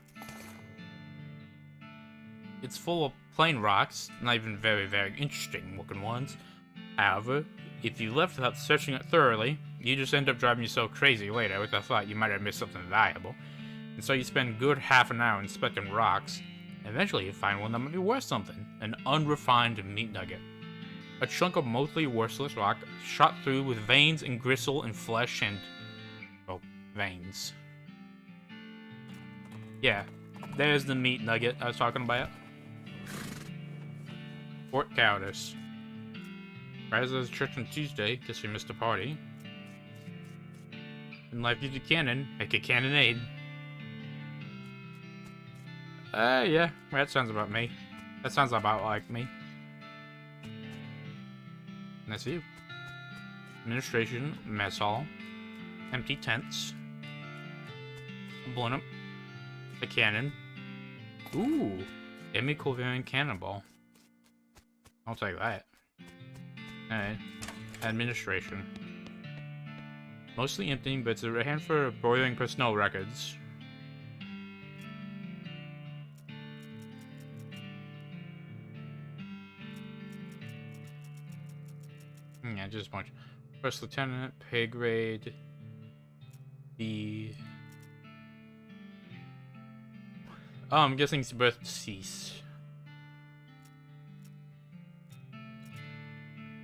It's full of plain rocks, not even very, very interesting looking ones. However, if you left without searching it thoroughly, you just end up driving yourself crazy later with the thought you might have missed something valuable. And so you spend a good half an hour inspecting rocks, and eventually you find one that might be worth something, an unrefined meat nugget. A chunk of mostly worthless rock shot through with veins and gristle and flesh and, well, veins. Yeah, there's the meat nugget I was talking about. Fort Cowardice. Rise of the church on Tuesday, guess we missed a party. And life gives you cannon, make a cannonade. Yeah, that sounds about me. That sounds about like me. And that's you. Administration, mess hall, empty tents, blimp, a cannon. Ooh, Emi-Covariant cannonball. I'll take that. Alright. Administration. Mostly empty, but it's a hand for broiling personnel records. Yeah, just a bunch. First lieutenant, pay grade. Oh, I'm guessing it's birth deceased.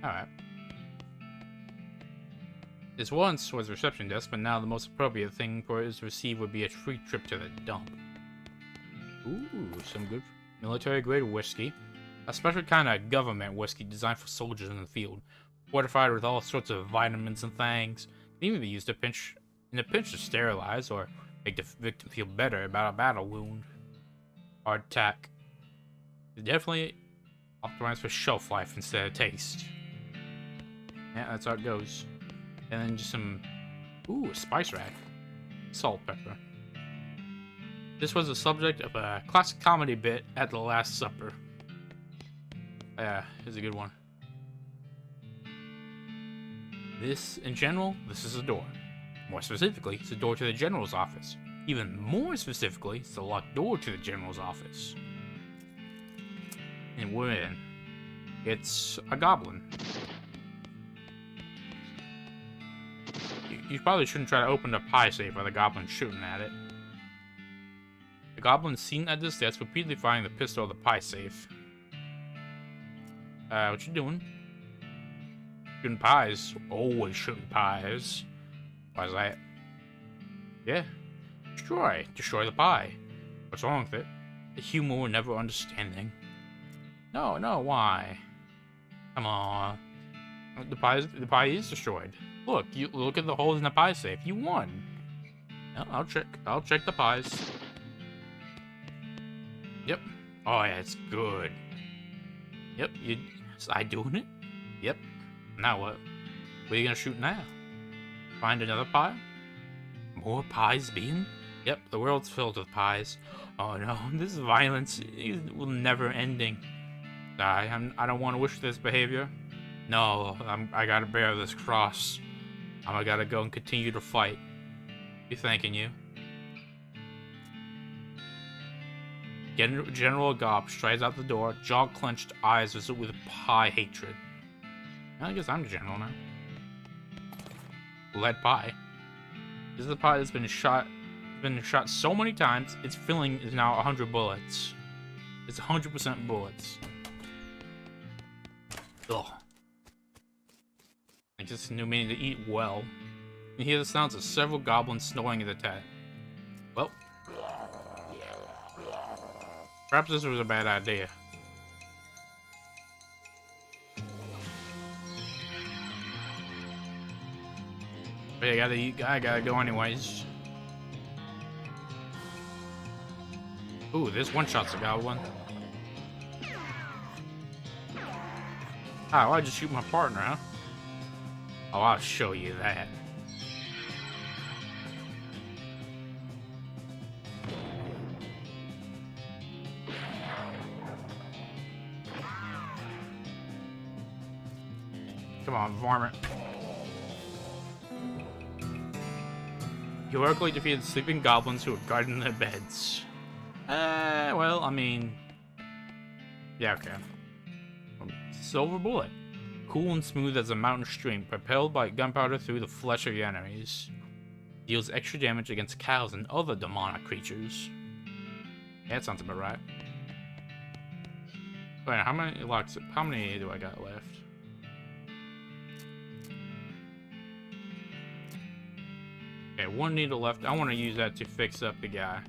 Alright. This once was reception desk, but now the most appropriate thing for it to receive would be a free trip to the dump. Ooh, some good military-grade whiskey. A special kind of government whiskey designed for soldiers in the field. Fortified with all sorts of vitamins and things. Can even be used to in a pinch to sterilize or make the victim feel better about a battle wound. Hard tack. It's definitely optimized for shelf life instead of taste. Yeah, that's how it goes. And then just some... Ooh, a spice rack. Salt pepper. This was the subject of a classic comedy bit at The Last Supper. Yeah, it's a good one. This, in general, this is a door. More specifically, it's a door to the general's office. Even more specifically, it's a locked door to the general's office. And we're in. It's a goblin. You probably shouldn't try to open the pie safe while the goblin's shooting at it. The goblin's seen at this desk, repeatedly firing the pistol at the pie safe. What you doing? Shooting pies. Always shooting pies. Why's that? Yeah. Destroy the pie. What's wrong with it? The humor we're never understanding. No, why? Come on. The pie is destroyed. Look, you look at the holes in the pie safe. You won. No, I'll check the pies. Yep. Oh yeah, it's good. Yep, is I doing it? Yep. Now what? What are you gonna shoot now? Find another pie? More pies being? Yep, the world's filled with pies. Oh no, this violence will never ending. I don't want to wish this behavior. No, I gotta bear this cross. I gotta go and continue to fight. Be thanking you. General Gob strides out the door, jaw clenched, eyes with pie hatred. I guess I'm the general now. Lead pie. This is the pie that's been shot so many times, its filling is now 100 bullets. It's 100% bullets. Ugh. I just new meaning to eat well. You hear the sounds of several goblins snoring at the tent. Well, perhaps this was a bad idea. But I gotta go anyways. Ooh, this one-shot's a goblin. Ah, why'd you shoot my partner, huh? Oh, I'll show you that. Come on, varmint. Heroically defeated sleeping goblins who were guarding their beds. Well, I mean... Yeah, okay. Silver bullet. Cool and smooth as a mountain stream, propelled by gunpowder through the flesh of your enemies. Deals extra damage against cows and other demonic creatures. Yeah, that sounds about right. Wait, how many do I got left? Okay, one needle left. I want to use that to fix up the guy.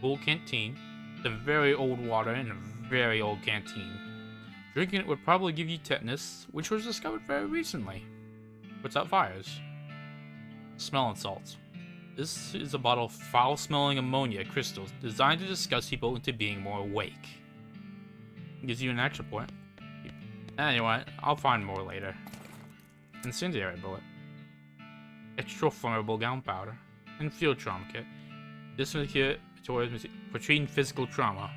Full canteen. The very old water in a very old canteen. Drinking it would probably give you tetanus, which was discovered very recently. Puts out fires. Smell and salts. This is a bottle of foul-smelling ammonia crystals designed to disgust people into being more awake. Gives you an extra point. Anyway, I'll find more later. Incendiary bullet. Extra flammable gunpowder. And field trauma kit. This kit for treating physical trauma.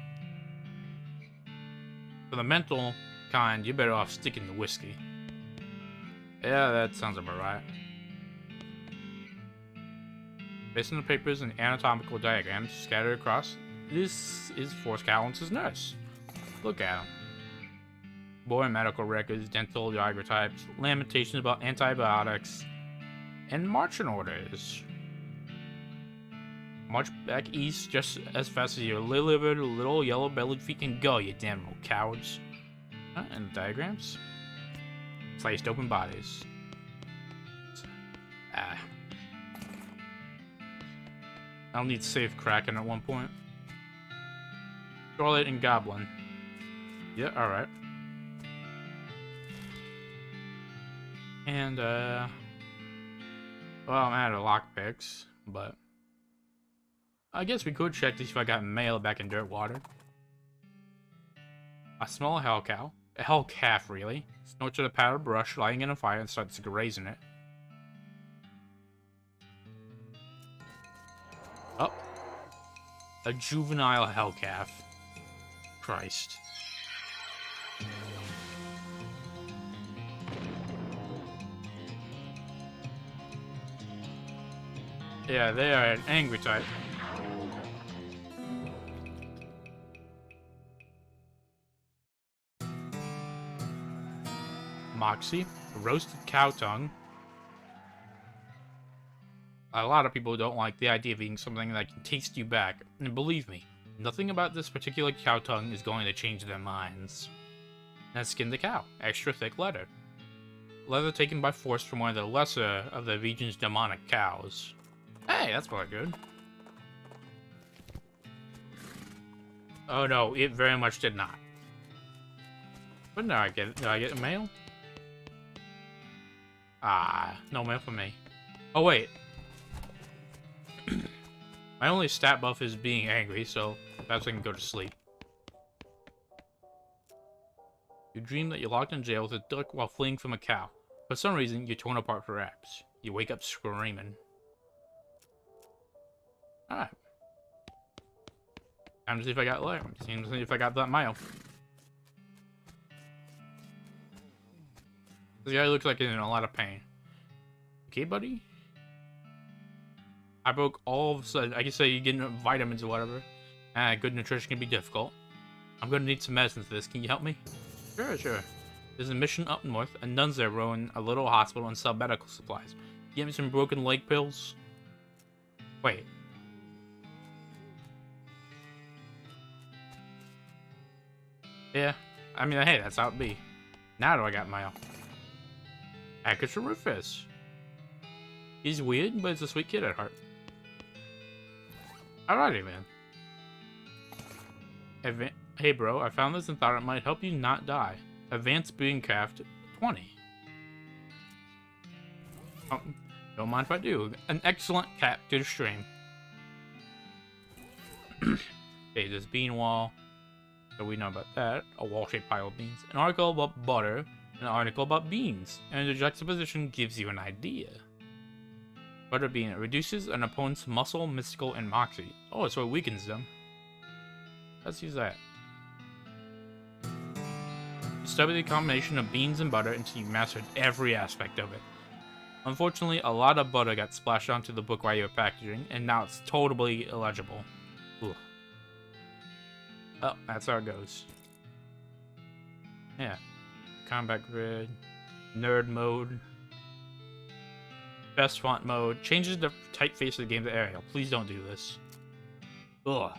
For the mental kind, you're better off sticking to whiskey. Yeah, that sounds about right. Based on the papers and anatomical diagrams scattered across, this is Force Callance's nurse. Look at him. Boring medical records, dental daguerreotypes, lamentations about antibiotics, and marching orders. March back east just as fast as your liver little yellow-bellied feet can go, you damn little cowards. And diagrams. Sliced open bodies. I'll need safe Kraken at one point. Scarlet and Goblin. Yeah, alright. And, well, I'm out of lockpicks, but I guess we could check to see if I got mail back in Dirtwater. I smell a hell cow. A hell calf, really. Snorts at a powder brush, lighting in a fire, and starts grazing it. Oh. A juvenile hell calf. Christ. Yeah, they are an angry type. Moxie, roasted cow tongue. A lot of people don't like the idea of eating something that can taste you back, and believe me, nothing about this particular cow tongue is going to change their minds. And skin the cow, extra thick leather. Leather taken by force from one of the lesser of the region's demonic cows. Hey, that's probably good. Oh no, it very much did not. But no, did I get mail? Ah, no mail for me. Oh wait. My only stat buff is being angry, so perhaps I can go to sleep. You dream that you're locked in jail with a duck while fleeing from a cow. For some reason, you're torn apart for wraps. You wake up screaming. Alright. Time to see if I got light. See if I got that mail. This guy looks like he's in a lot of pain. Okay, buddy? I broke all of a sudden. I can say you're getting vitamins or whatever. Good nutrition can be difficult. I'm gonna need some medicine for this. Can you help me? Sure. There's a mission up north, and nuns there run a little hospital and sell medical supplies. Get me some broken leg pills? Wait. Yeah, I mean, hey, that's how it be. Now do I got mail? Package from Rufus. He's weird, but he's a sweet kid at heart. Alrighty, man. Hey, bro, I found this and thought it might help you not die. Advanced Beingcraft 20. Oh, don't mind if I do. An excellent cap to the stream. Okay, this bean wall. So we know about that. A wall-shaped pile of beans. An article about butter. An article about beans. And the juxtaposition gives you an idea. Butter bean. It reduces an opponent's muscle, mystical, and moxie. Oh, so it weakens them. Let's use that. You study the combination of beans and butter until you mastered every aspect of it. Unfortunately, a lot of butter got splashed onto the book while you were packaging, and now it's totally illegible. Ugh. Oh, that's how it goes. Yeah. Combat grid. Nerd mode. Best font mode. Changes the typeface of the game to Arial. Please don't do this. Ugh.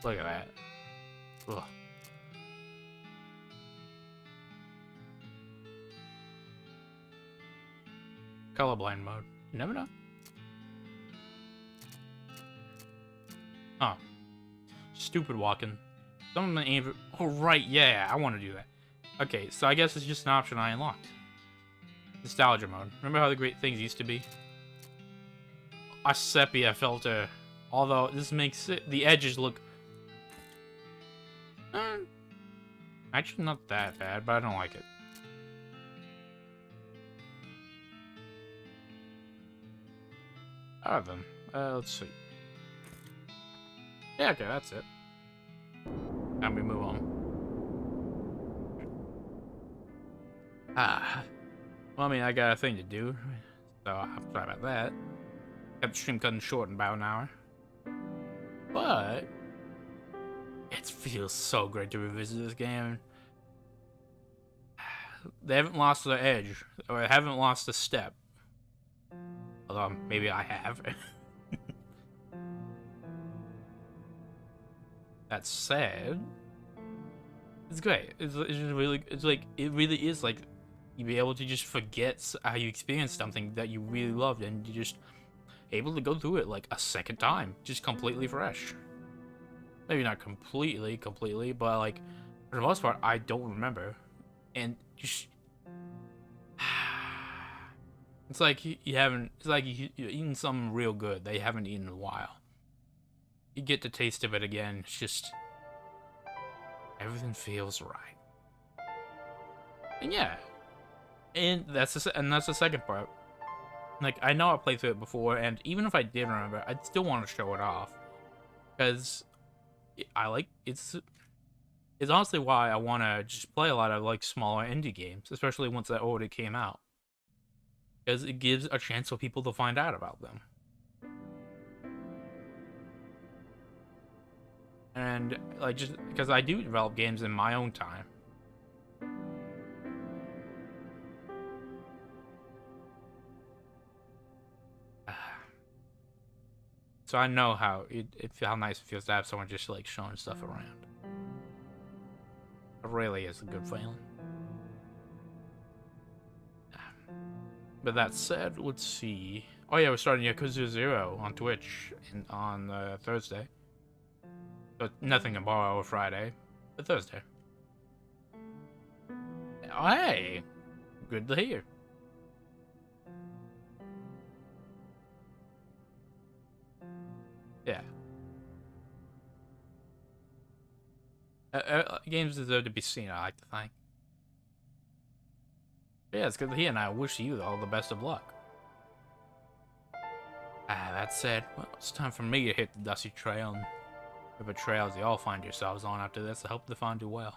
Look at that. Ugh. Colorblind mode. You never know. Oh. Stupid walking. Someone aim. Oh, right. Yeah, I want to do that. Okay, so I guess it's just an option I unlocked. Nostalgia mode. Remember how the great things used to be? A sepia filter. Although this makes the edges look actually not that bad, but I don't like it. Alright then. Let's see. Yeah, okay, that's it. And we move on. Well, I mean, I got a thing to do, so I'm sorry about that. Got the stream cutting short in about an hour. But it feels so great to revisit this game. They haven't lost their edge, or they haven't lost a step. Although maybe I have. That said, it's great. It's really, it's like, it really is like you be able to just forget how you experienced something that you really loved, and you're just able to go through it like a second time, just completely fresh. Maybe not completely, but like for the most part, I don't remember, and just it's like you haven't. It's like you're eating something real good that you haven't eaten in a while. You get the taste of it again. It's just everything feels right, and yeah, and that's the second part. Like, I know I played through it before, and even if I did remember, I'd still want to show it off. Because it's honestly why I want to just play a lot of, like, smaller indie games, especially once that already came out. Because it gives a chance for people to find out about them. And, like, just because I do develop games in my own time. So I know how how nice it feels to have someone just like showing stuff around. It really is a good feeling. But that said, let's see. Oh yeah, we're starting Yakuza 0 on Twitch on Thursday. But nothing tomorrow or Friday, but Thursday. Oh, hey, good to hear. Yeah. Games deserve to be seen, I like to think. But yeah, it's good to hear, and I wish you all the best of luck. That said, well, it's time for me to hit the dusty trail, and whatever trails you all find yourselves on after this, I hope they find you well.